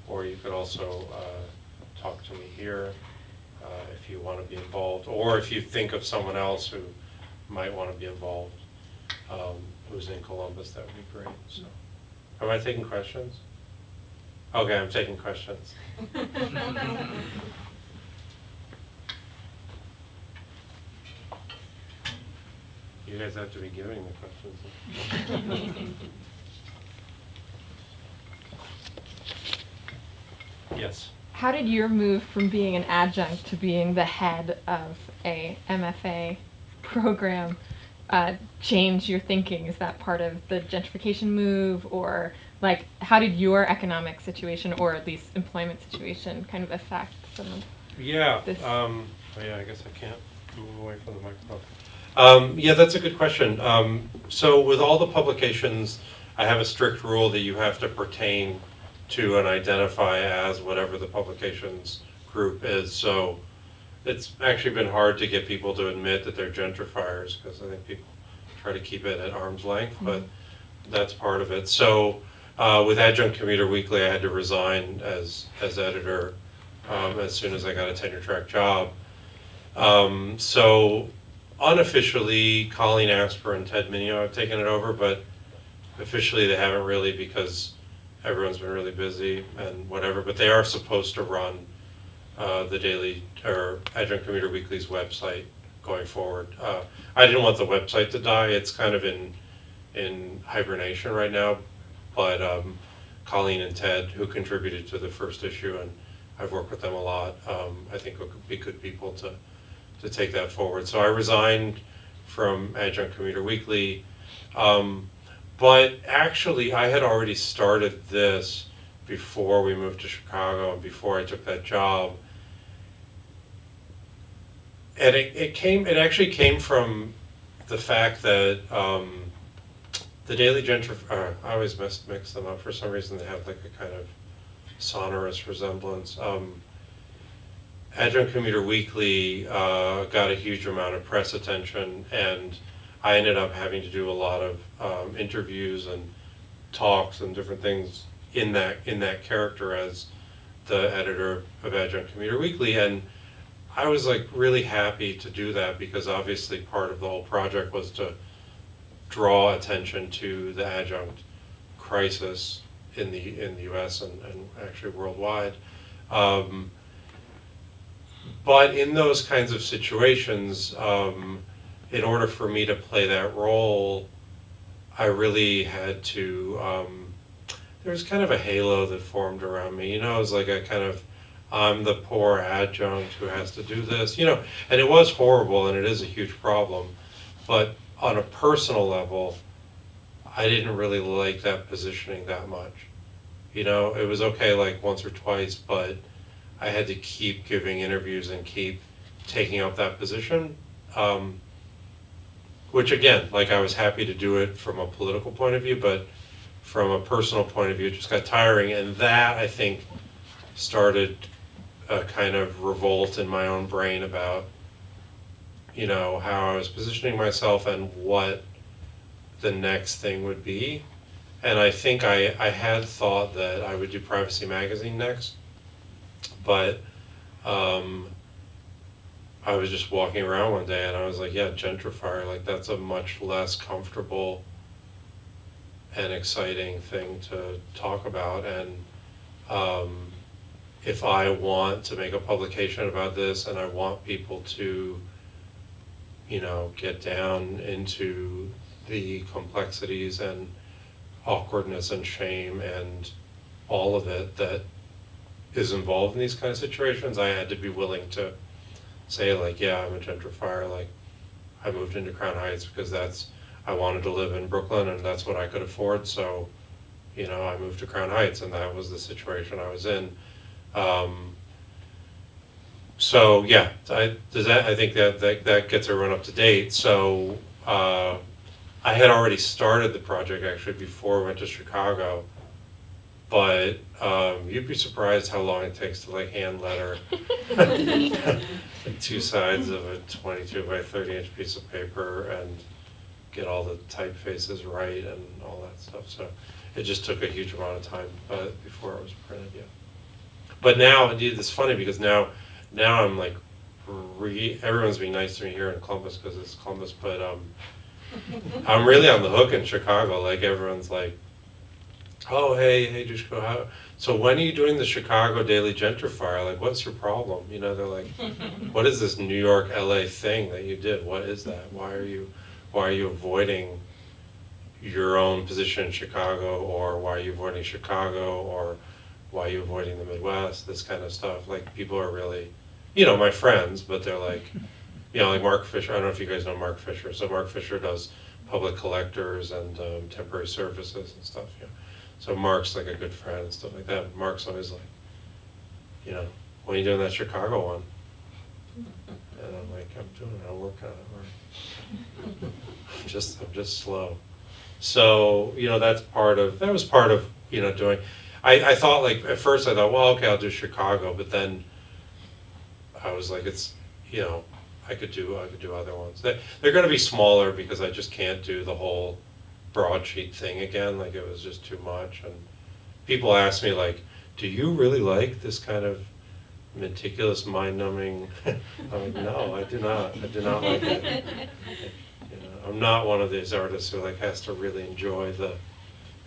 Speaker 2: or you could also talk to me here if you want to be involved, or if you think of someone else who might want to be involved who's in Columbus, that would be great. So, am I taking questions? Okay, I'm taking questions. You guys have to be giving the questions. Yes.
Speaker 4: How did your move from being an adjunct to being the head of a MFA program change your thinking? Is that part of the gentrification move, or like how did your economic situation, or at least employment situation, kind of affect some of
Speaker 2: Yeah.
Speaker 4: this?
Speaker 2: Oh yeah, I guess I can't move away from the microphone. Yeah, that's a good question. So with all the publications, I have a strict rule that you have to pertain to and identify as whatever the publications group is. So it's actually been hard to get people to admit that they're gentrifiers, because I think people try to keep it at arm's length, but that's part of it. So with Adjunct Commuter Weekly, I had to resign as editor as soon as I got a tenure track job. So unofficially, Colleen Asper and Ted Minio have taken it over, but Officially, they haven't really because everyone's been really busy and whatever, but they are supposed to run the daily, or Adjunct Commuter Weekly's website going forward. I didn't want the website to die. It's kind of in hibernation right now, but Colleen and Ted, who contributed to the first issue, and I've worked with them a lot, I think would be good people to take that forward. So I resigned from Adjunct Commuter Weekly, but actually I had already started this before we moved to Chicago and before I took that job. And it actually came from the fact that the Daily I always mix them up for some reason. They have like a kind of sonorous resemblance. Adjunct Commuter Weekly got a huge amount of press attention, and I ended up having to do a lot of interviews and talks and different things in that character as the editor of Adjunct Commuter Weekly. And I was like really happy to do that because obviously part of the whole project was to draw attention to the adjunct crisis in the US and actually worldwide. But in those kinds of situations, in order for me to play that role, I really had to, there was kind of a halo that formed around me. You know, it was like a kind of, I'm the poor adjunct who has to do this, you know, and it was horrible and it is a huge problem. But on a personal level, I didn't really like that positioning that much. You know, it was okay like once or twice, but I had to keep giving interviews and keep taking up that position. Which again, like I was happy to do it from a political point of view, but from a personal point of view, it just got tiring. And that, I think, started a kind of revolt in my own brain about, you know, how I was positioning myself and what the next thing would be. And I think I had thought that I would do Privacy Magazine next, but I was just walking around one day and I was like, yeah, Gentrifier, like that's a much less comfortable and exciting thing to talk about. And if I want to make a publication about this and I want people to, you know, get down into the complexities and awkwardness and shame and all of it that is involved in these kind of situations, I had to be willing to say like, yeah, I'm a gentrifier. Like I moved into Crown Heights because I wanted to live in Brooklyn and that's what I could afford. So, you know, I moved to Crown Heights and that was the situation I was in. So yeah, I think that gets everyone up to date. So I had already started the project actually before I went to Chicago, but you'd be surprised how long it takes to like hand letter like 2 sides of a 22 by 30 inch piece of paper and get all the typefaces right and all that stuff. So it just took a huge amount of time before it was printed. Yeah. But now, indeed, it's funny because now I'm like, everyone's being nice to me here in Columbus because it's Columbus, but I'm really on the hook in Chicago. Like everyone's like, oh, hey, Dushko, so when are you doing the Chicago Daily Gentrifier? Like, what's your problem? You know, they're like, what is this New York, LA thing that you did? What is that? Why are you avoiding your own position in Chicago, or why are you avoiding Chicago, or why are you avoiding the Midwest? This kind of stuff. Like, people are really, you know, my friends, but they're like, you know, like Mark Fisher. I don't know if you guys know Mark Fisher. So Mark Fisher does public collectors and temporary services and stuff. Yeah. So Mark's like a good friend and stuff like that. Mark's always like, you know, when are you doing that Chicago one? And I'm like, I'm doing it. I'm working on it. I'm just slow. So, you know, that was part of, you know, doing. I thought like at first I thought, well, okay, I'll do Chicago, but then I was like, it's, you know, I could do other ones. They're going to be smaller because I just can't do the whole broadsheet thing again. Like it was just too much. And people ask me like, do you really like this kind of meticulous, mind-numbing? I'm like, no, I do not. I do not like it. You know, I'm not one of these artists who like has to really enjoy the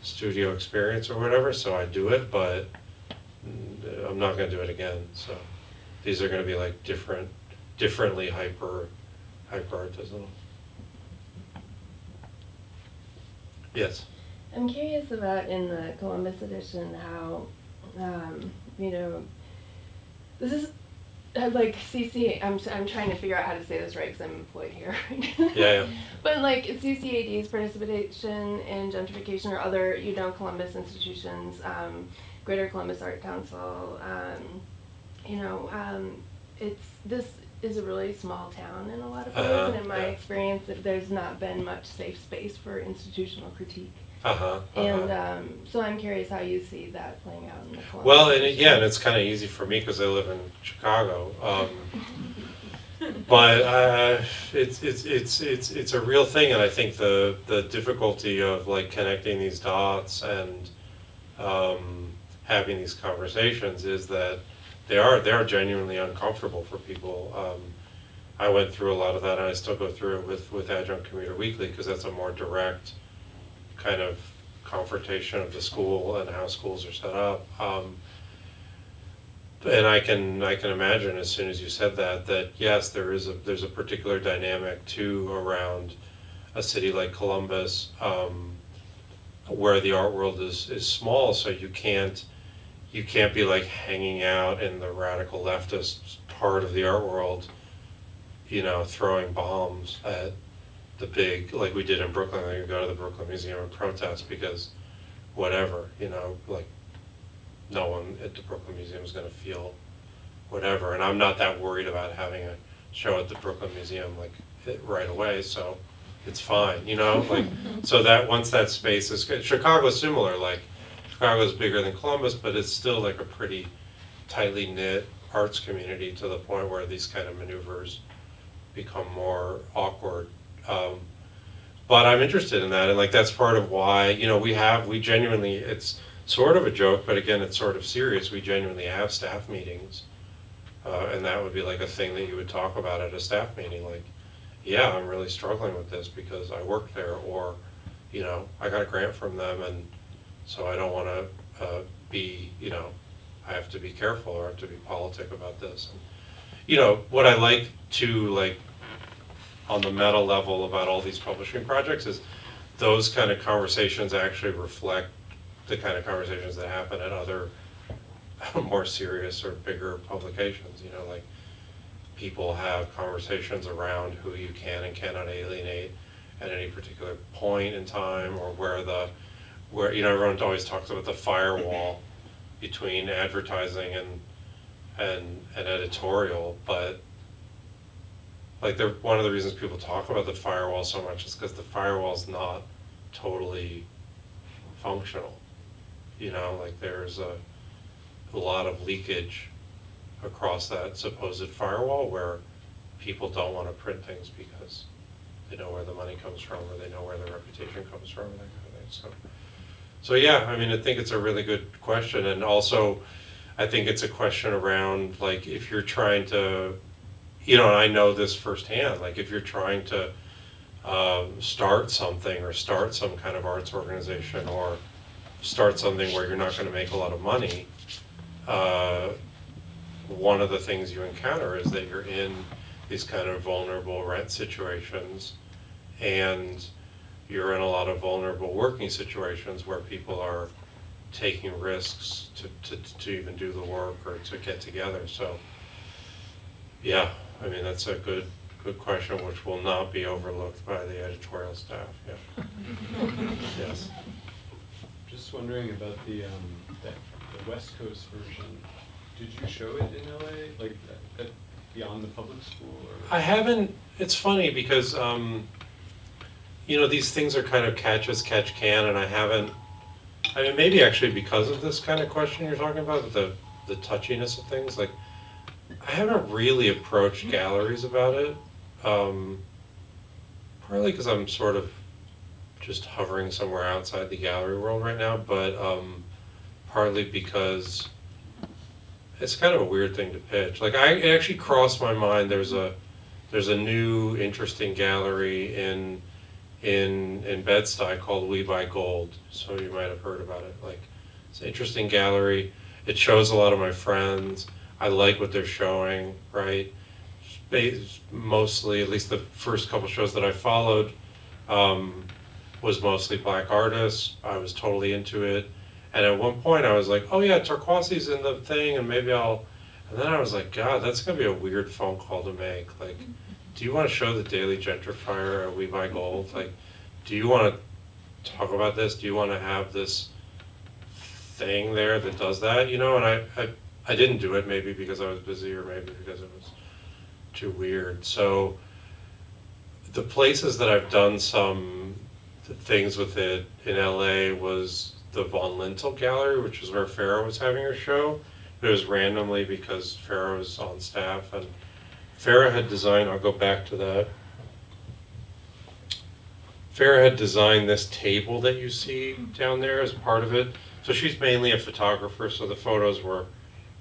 Speaker 2: studio experience or whatever, so I do it, but I'm not gonna do it again, so. These are gonna be like differently hyper artisanal. Yes.
Speaker 5: I'm curious about in the Columbus edition how, you know, this is like CC. I'm trying to figure out how to say this right because I'm employed here.
Speaker 2: Yeah.
Speaker 5: But like CCAD's participation in gentrification or other, you know, Columbus institutions, Greater Columbus Art Council, you know, this is a really small town in a lot of ways, and in my experience, there's not been much safe space for institutional critique. And so I'm curious how you see that playing out in the Columbus.
Speaker 2: Well, and it's kind of easy for me because I live in Chicago. But it's a real thing, and I think the difficulty of like connecting these dots and having these conversations is that they are genuinely uncomfortable for people. I went through a lot of that, and I still go through it with Adjunct Commuter Weekly because that's a more direct kind of confrontation of the school and how schools are set up. And I can imagine as soon as you said that yes, there's a particular dynamic too around a city like Columbus, where the art world is small, so you can't be like hanging out in the radical leftist part of the art world, you know, throwing bombs at the big, like we did in Brooklyn. Like you go to the Brooklyn Museum and protest because whatever, you know, like no one at the Brooklyn Museum is going to feel whatever. And I'm not that worried about having a show at the Brooklyn Museum like right away, so it's fine, you know, like, so that once that space is good. Chicago's similar, like Chicago's bigger than Columbus, but it's still like a pretty tightly knit arts community to the point where these kind of maneuvers become more awkward. But I'm interested in that, and like that's part of why, you know, we genuinely, it's sort of a joke, but again, it's sort of serious. We genuinely have staff meetings, and that would be like a thing that you would talk about at a staff meeting, like, yeah, I'm really struggling with this because I work there, or, you know, I got a grant from them, and so I don't want to be, you know, I have to be careful or I have to be politic about this. And, you know, what I like to, like, on the meta level about all these publishing projects is those kind of conversations actually reflect the kind of conversations that happen at other more serious or bigger publications. You know, like people have conversations around who you can and cannot alienate at any particular point in time, or where you know, everyone always talks about the firewall between advertising and editorial, but like one of the reasons people talk about the firewall so much is because the firewall's not totally functional. You know, like there's a lot of leakage across that supposed firewall where people don't want to print things because they know where the money comes from, or they know where their reputation comes from, and that kind of thing. So yeah, I mean, I think it's a really good question, and also I think it's a question around like if you're trying to, you know, and I know this firsthand, like if you're trying to start something or start some kind of arts organization or start something where you're not going to make a lot of money, one of the things you encounter is that you're in these kind of vulnerable rent situations, and you're in a lot of vulnerable working situations where people are taking risks to even do the work or to get together. So yeah, I mean, that's a good question, which will not be overlooked by the editorial staff. Yeah. Yes.
Speaker 3: Just wondering about the West Coast version. Did you show it in LA, like beyond the public school? Or?
Speaker 2: I haven't. It's funny because you know, these things are kind of catch as catch can, and I haven't. I mean, maybe actually because of this kind of question you're talking about, the touchiness of things, like. I haven't really approached galleries about it, partly because I'm sort of just hovering somewhere outside the gallery world right now, but partly because it's kind of a weird thing to pitch. Like it actually crossed my mind, there's a new interesting gallery in in Bed-Stuy called We Buy Gold. So you might have heard about it. Like, it's an interesting gallery. It shows a lot of my friends. I like what they're showing, right? Mostly, at least the first couple shows that I followed, was mostly black artists. I was totally into it. And at one point I was like, oh yeah, Torquasi's in the thing, and maybe I'll, and then I was like, God, that's gonna be a weird phone call to make. Like, do you wanna show the Daily Gentrifier at We Buy Gold? Like, do you wanna talk about this? Do you wanna have this thing there that does that, you know? And I didn't do it, maybe because I was busy or maybe because it was too weird. So the places that I've done some things with it in LA was the Von Lintel Gallery, which is where Farrah was having her show. It was randomly because Farrah was on staff, and Farrah had designed, I'll go back to that. Farrah had designed this table that you see down there as part of it. So she's mainly a photographer, so the photos were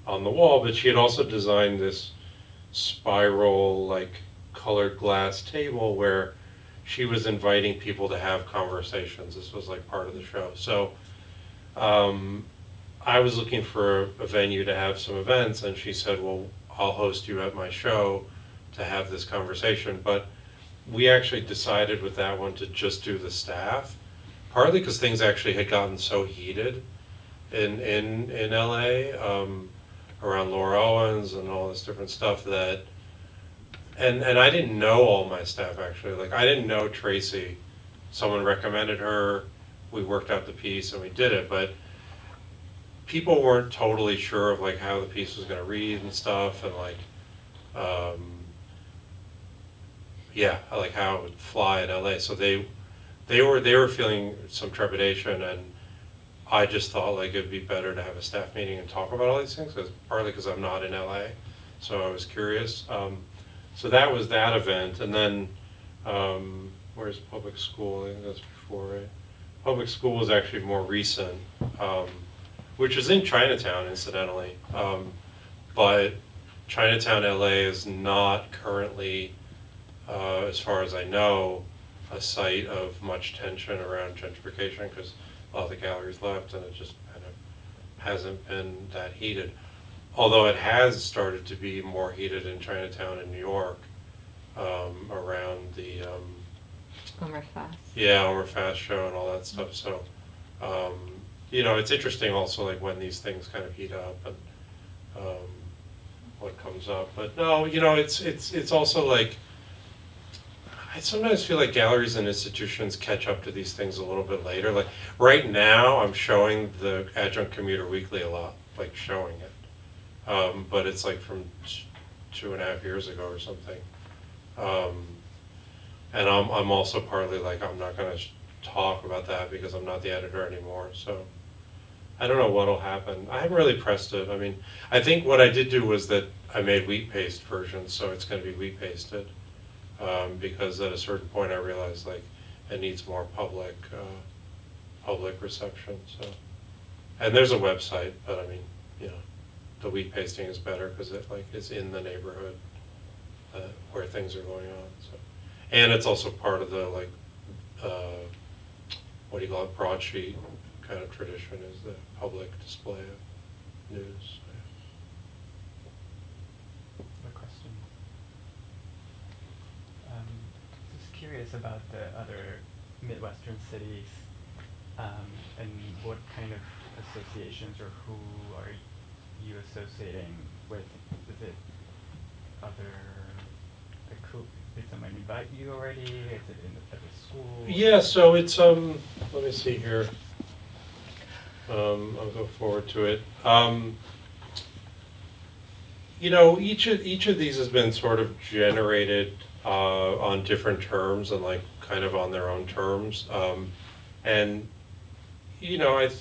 Speaker 2: on the wall, but she had also designed this spiral, like, colored glass table where she was inviting people to have conversations. This was like part of the show. So I was looking for a venue to have some events, and she said, well, I'll host you at my show to have this conversation. But we actually decided with that one to just do the staff, partly because things actually had gotten so heated in LA, around Laura Owens and all this different stuff that, and I didn't know all my staff actually. Like, I didn't know Tracy. Someone recommended her, we worked out the piece and we did it, but people weren't totally sure of like how the piece was gonna read and stuff, and like, yeah, like how it would fly in LA. So they were feeling some trepidation, and I just thought like it'd be better to have a staff meeting and talk about all these things, partly because I'm not in LA, so I was curious. So that was that event, and then where's public school? I think that's before, right? Public school was actually more recent, which was in Chinatown, incidentally. But Chinatown, LA is not currently, as far as I know, a site of much tension around gentrification, because a lot of the galleries left and it just kind of hasn't been that heated. Although it has started to be more heated in Chinatown in New York, around the
Speaker 4: Omer Fast.
Speaker 2: yeah, Omer Fast show and all that stuff. So, you know, it's interesting also like when these things kind of heat up and what comes up. But no, you know, it's also like, I sometimes feel like galleries and institutions catch up to these things a little bit later. Like right now, I'm showing the Adjunct Commuter Weekly a lot, like showing it. But it's like from 2.5 years ago or something. And I'm also partly like, I'm not gonna talk about that because I'm not the editor anymore, so I don't know what'll happen. I haven't really pressed it. I mean, I think what I did do was that I made wheat paste versions, so it's gonna be wheat pasted. Because at a certain point I realized like it needs more public reception, so. And there's a website, but I mean, you know, the wheat pasting is better because it like is in the neighborhood where things are going on, so. And it's also part of the like, what do you call it, broadsheet kind of tradition, is the public display of news.
Speaker 6: A question. Just curious about the other Midwestern cities, and what kind of associations or who are you associating with? Is it other, like who, did someone invite you already? Is it at the school?
Speaker 2: Yeah, so it's, let me see here. I'll go forward to it. You know, each of these has been sort of generated on different terms and like kind of on their own terms. And you know, it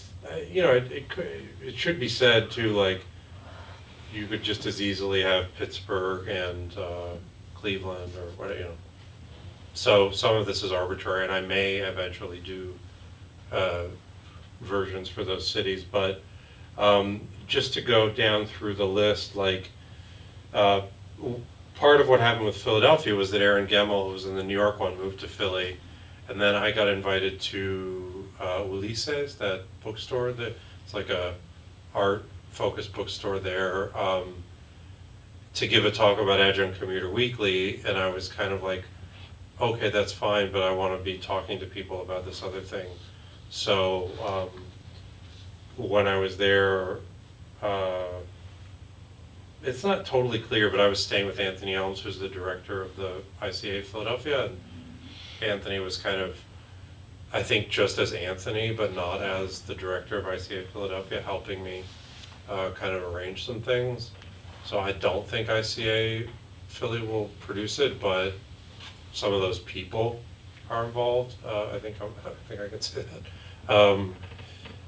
Speaker 2: should be said too, like you could just as easily have Pittsburgh and Cleveland or what, you know. So some of this is arbitrary, and I may eventually do versions for those cities, but just to go down through the list, like part of what happened with Philadelphia was that Aaron Gemmel, who was in the New York one, moved to Philly, And then I got invited to Ulises, that bookstore, it's like a art-focused bookstore there, to give a talk about Adjunct Commuter Weekly, and I was kind of like, okay, that's fine, but I want to be talking to people about this other thing. So when I was there, it's not totally clear, but I was staying with Anthony Elms, who's the director of the ICA Philadelphia, and Anthony was kind of, I think, just as Anthony, but not as the director of ICA Philadelphia, helping me kind of arrange some things. So I don't think ICA Philly will produce it, but some of those people are involved. I think I can say that.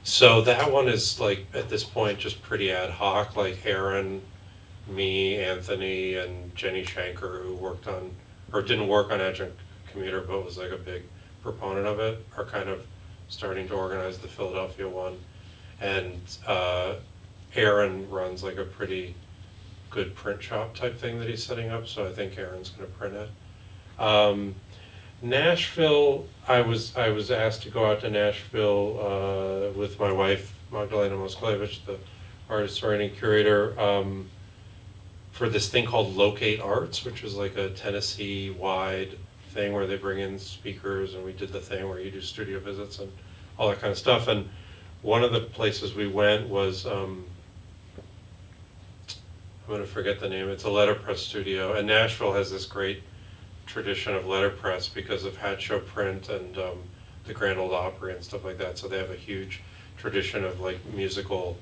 Speaker 2: So that one is like at this point just pretty ad hoc. Like Aaron, me, Anthony, and Jenny Shanker, who worked on or didn't work on Adjunct Commuter, but was like a big proponent of it, are kind of starting to organize the Philadelphia one. And Aaron runs like a pretty good print shop type thing that he's setting up, so I think Aaron's going to print it. Nashville, I was asked to go out to Nashville with my wife, Magdalena Mosklevich, the artist historian and curator, for this thing called Locate Arts, which is like a Tennessee-wide thing where they bring in speakers, and we did the thing where you do studio visits and all that kind of stuff. And one of the places we went was, I'm going to forget the name, it's a letterpress studio, and Nashville has this great tradition of letterpress because of Hat Show Print and the Grand Ole Opry and stuff like that. So they have a huge tradition of like musical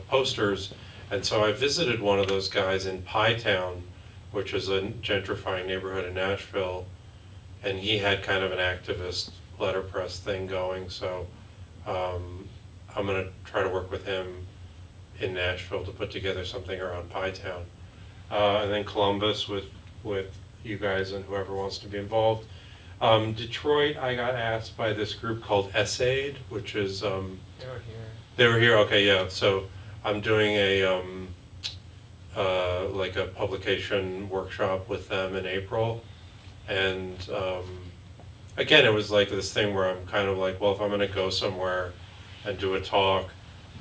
Speaker 2: posters. And so I visited one of those guys in Pie Town, which is a gentrifying neighborhood in Nashville, and he had kind of an activist letterpress thing going. So I'm going to try to work with him in Nashville to put together something around Pie Town. And then Columbus with you guys and whoever wants to be involved. Detroit, I got asked by this group called Essayed, which is
Speaker 6: They were here.
Speaker 2: they were here. Okay, yeah. So I'm doing a like a publication workshop with them in April, and again, it was like this thing where I'm kind of like, well, if I'm going to go somewhere and do a talk,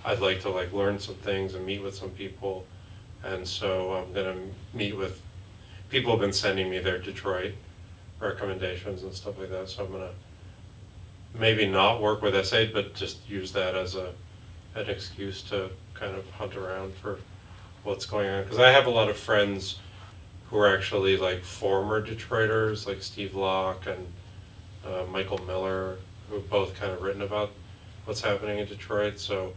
Speaker 2: I'd like to like learn some things and meet with some people, and so I'm going to meet with people have been sending me their Detroit recommendations and stuff like that, so I'm gonna maybe not work with Essay, but just use that as an excuse to kind of hunt around for what's going on. Because I have a lot of friends who are actually like former Detroiters, like Steve Locke and Michael Miller, who have both kind of written about what's happening in Detroit. So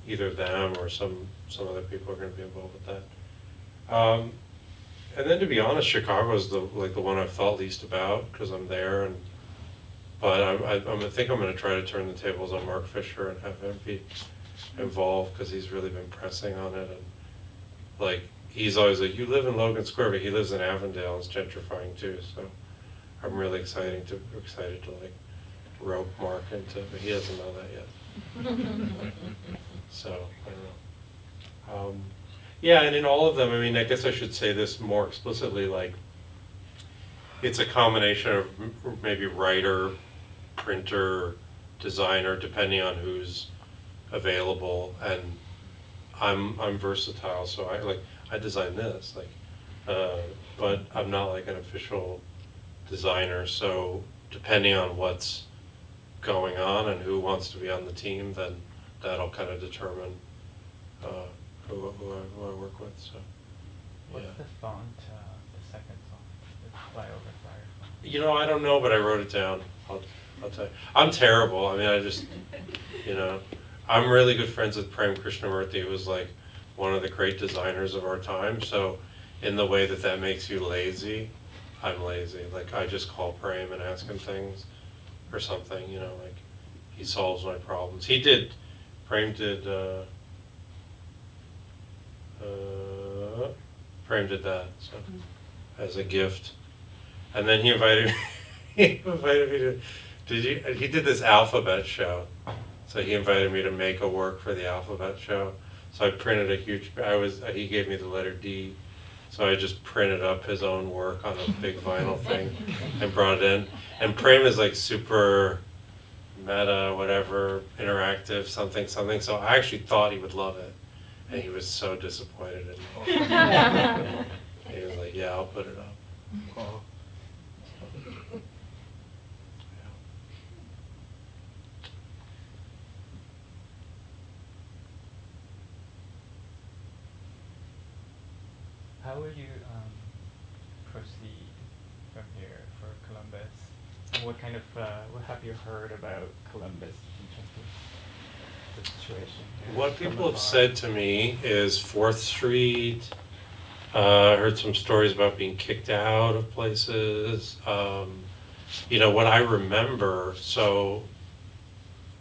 Speaker 2: either them or some other people are going to be involved with that. And then, to be honest, Chicago is the one I've thought least about because I'm there, but I think I'm going to try to turn the tables on Mark Fisher and have him be involved because he's really been pressing on it, and like he's always like, you live in Logan Square, but he lives in Avondale and it's gentrifying too. So I'm really excited to like rope Mark into, but he doesn't know that yet. So I don't know. Yeah, and in all of them, I mean, I guess I should say this more explicitly, like, it's a combination of maybe writer, printer, designer, depending on who's available, and I'm versatile, so I design this, but I'm not like an official designer, so depending on what's going on and who wants to be on the team, then that'll kind of determine who I work with. So,
Speaker 6: What's
Speaker 2: yeah.
Speaker 6: the font, the second font, the flyover flyer font?
Speaker 2: You know, I don't know, but I wrote it down. I'll tell you. I'm terrible. I mean, I just, I'm really good friends with Prem Krishnamurthy, who was like one of the great designers of our time. So in the way that makes you lazy, I'm lazy. Like I just call Prem and ask him things or something, like he solves my problems. Prem did that, so as a gift, and then he invited me to. He did this alphabet show, so he invited me to make a work for the alphabet show. So I printed a huge. He gave me the letter D, So I just printed up his own work on a big vinyl thing and brought it in. And Prem is like super meta, whatever, interactive, something. So I actually thought he would love it. And he was so disappointed in me. He was like, yeah, I'll put it up.
Speaker 3: Oh.
Speaker 6: How would you proceed from here for Columbus? And what kind of, what have you heard about Columbus in terms of the situation here?
Speaker 2: What
Speaker 6: from
Speaker 2: people have
Speaker 6: afar?
Speaker 2: said to me is 4th Street. I heard some stories about being kicked out of places. You know, what I remember, so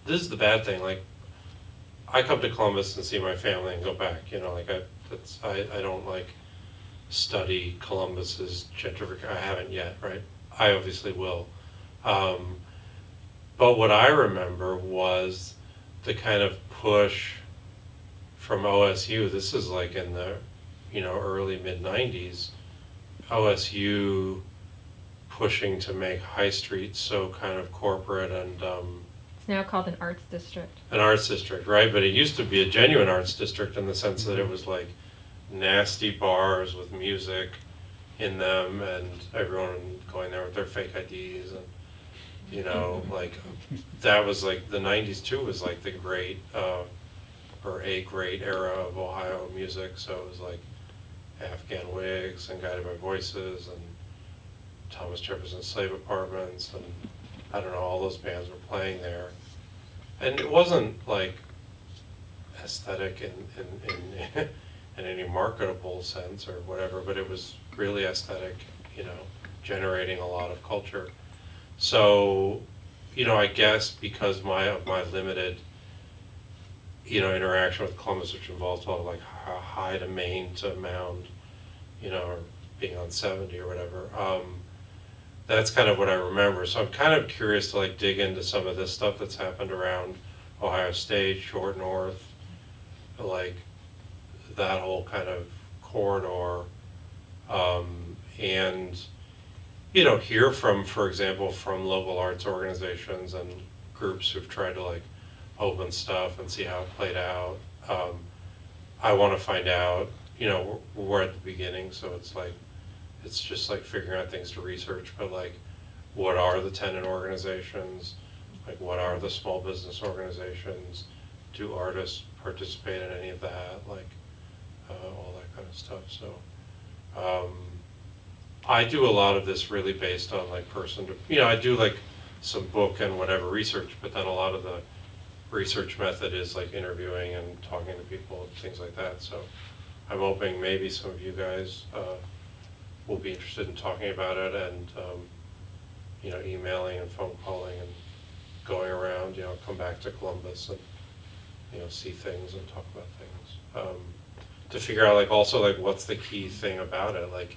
Speaker 2: this is the bad thing, like, I come to Columbus and see my family and go back, you know, like, I don't like study Columbus's gentrification. I haven't yet, right? I obviously will. But what I remember was the kind of push from OSU. This is like in the, you know, early mid-90s. OSU pushing to make High Street so kind of corporate and
Speaker 4: It's now called an arts district.
Speaker 2: an arts district, right? But it used to be a genuine arts district in the sense that it was like nasty bars with music in them and everyone going there with their fake IDs and, you know, like that was like the 90s too was like the great or a great era of Ohio music. So it was like Afghan Wigs and Guided by Voices and Thomas Jefferson's Slave Apartments and I don't know, all those bands were playing there. And it wasn't like aesthetic in any marketable sense or whatever, but it was really aesthetic, you know, generating a lot of culture. So, you know, I guess because of my limited, you know, interaction with Columbus, which involves all like High to Main to Mound, you know, or being on 70 or whatever, that's kind of what I remember. So I'm kind of curious to like dig into some of this stuff that's happened around Ohio State, Short North, like that whole kind of corridor, and you know, hear from, for example, from local arts organizations and groups who've tried to like open stuff and see how it played out. I want to find out, you know, we're at the beginning, so it's like, it's just like figuring out things to research, but like, what are the tenant organizations? Like, what are the small business organizations? Do artists participate in any of that? Like, all that kind of stuff. So, I do a lot of this really based on like person to, you know, I do like some book and whatever research, but then a lot of the research method is like interviewing and talking to people and things like that. So I'm hoping maybe some of you guys will be interested in talking about it and, you know, emailing and phone calling and going around, you know, come back to Columbus and, you know, see things and talk about things. To figure out like also like what's the key thing about it. Like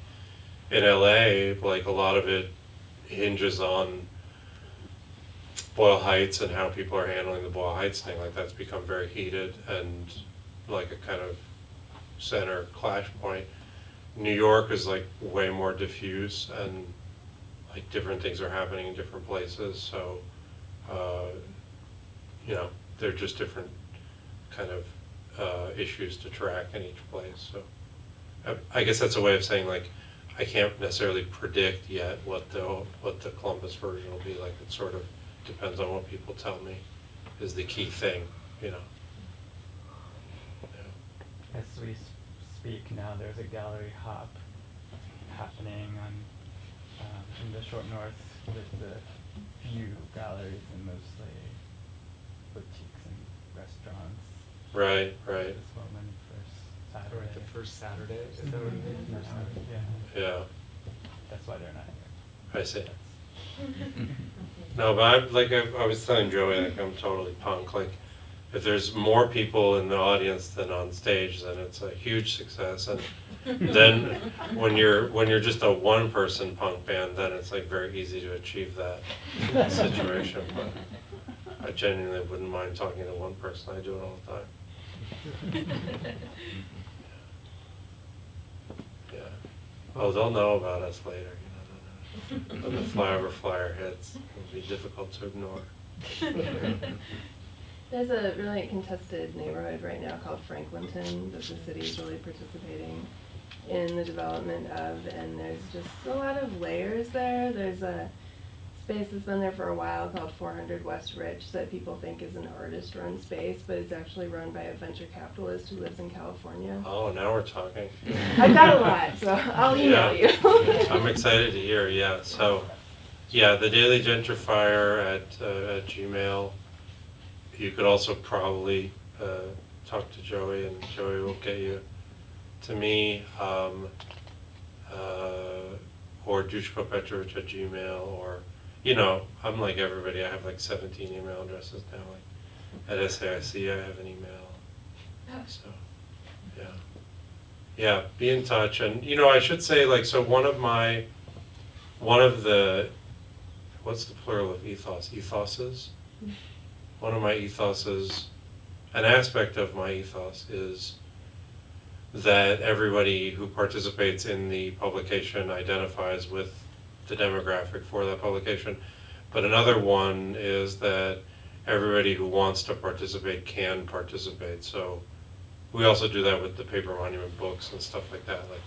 Speaker 2: in LA, like a lot of it hinges on Boyle Heights and how people are handling the Boyle Heights thing. Like that's become very heated and like a kind of center clash point. New York is like way more diffuse and like different things are happening in different places. So, you know, they're just different kind of issues to track in each place. So I guess that's a way of saying like, I can't necessarily predict yet what the Columbus version will be like. It sort of depends on what people tell me is the key thing, you know. Yeah.
Speaker 6: As we speak now, there's a gallery hop happening on in the Short North with the few galleries and mostly boutiques and restaurants.
Speaker 2: Right, right.
Speaker 6: This woman first Saturday.
Speaker 3: Or the first Saturday, is that what it is?
Speaker 6: First Saturday, yeah.
Speaker 2: Yeah,
Speaker 6: That's why they're not here.
Speaker 2: I see.
Speaker 6: That's-
Speaker 2: No, but I was telling Joey, like I'm totally punk. Like if there's more people in the audience than on stage, then it's a huge success. And then when you're just a one-person punk band, then it's like very easy to achieve that situation. But I genuinely wouldn't mind talking to one person. I do it all the time. Yeah. Oh, they'll know about us later, when the flyover flyer hits, it'll be difficult to ignore.
Speaker 5: There's a really contested neighborhood right now called Franklinton that the city is really participating in the development of, and there's just a lot of layers there. There's a space that's been there for a while called 400 West Rich that people think is an artist-run space, but it's actually run by a venture capitalist who lives in California.
Speaker 2: Oh, now we're talking.
Speaker 5: I've got a lot, so I'll email
Speaker 2: Yeah.
Speaker 5: you.
Speaker 2: I'm excited to hear, yeah, so, yeah, the Daily Gentrifier at Gmail. You could also probably talk to Joey, and Joey will get you to me, or Dushko Petrovic at Gmail, or, I'm like everybody, I have like 17 email addresses now, like at SAIC I have an email, so, yeah. Yeah, be in touch, and, I should say, like, so one of the, what's the plural of ethos? Ethoses? One of my ethoses, an aspect of my ethos is that everybody who participates in the publication identifies with the demographic for that publication. But another one is that everybody who wants to participate can participate. So we also do that with the paper monument books and stuff like that. Like,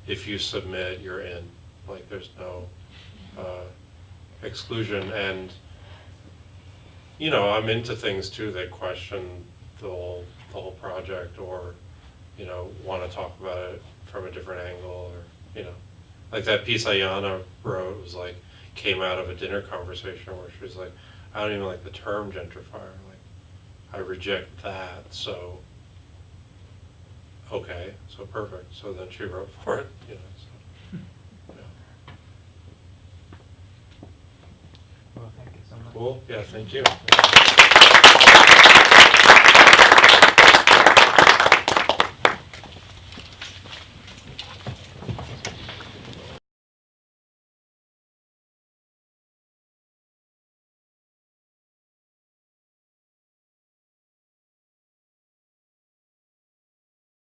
Speaker 2: if you submit, you're in. Like, there's no exclusion. And I'm into things too that question the whole project, or want to talk about it from a different angle, or like that piece Ayana wrote was like came out of a dinner conversation where she was like, I don't even like the term gentrifier, like I reject that, so okay, so perfect, so then she wrote for it, so yeah.
Speaker 6: Well, thank you so much.
Speaker 2: Cool, yeah, thank you.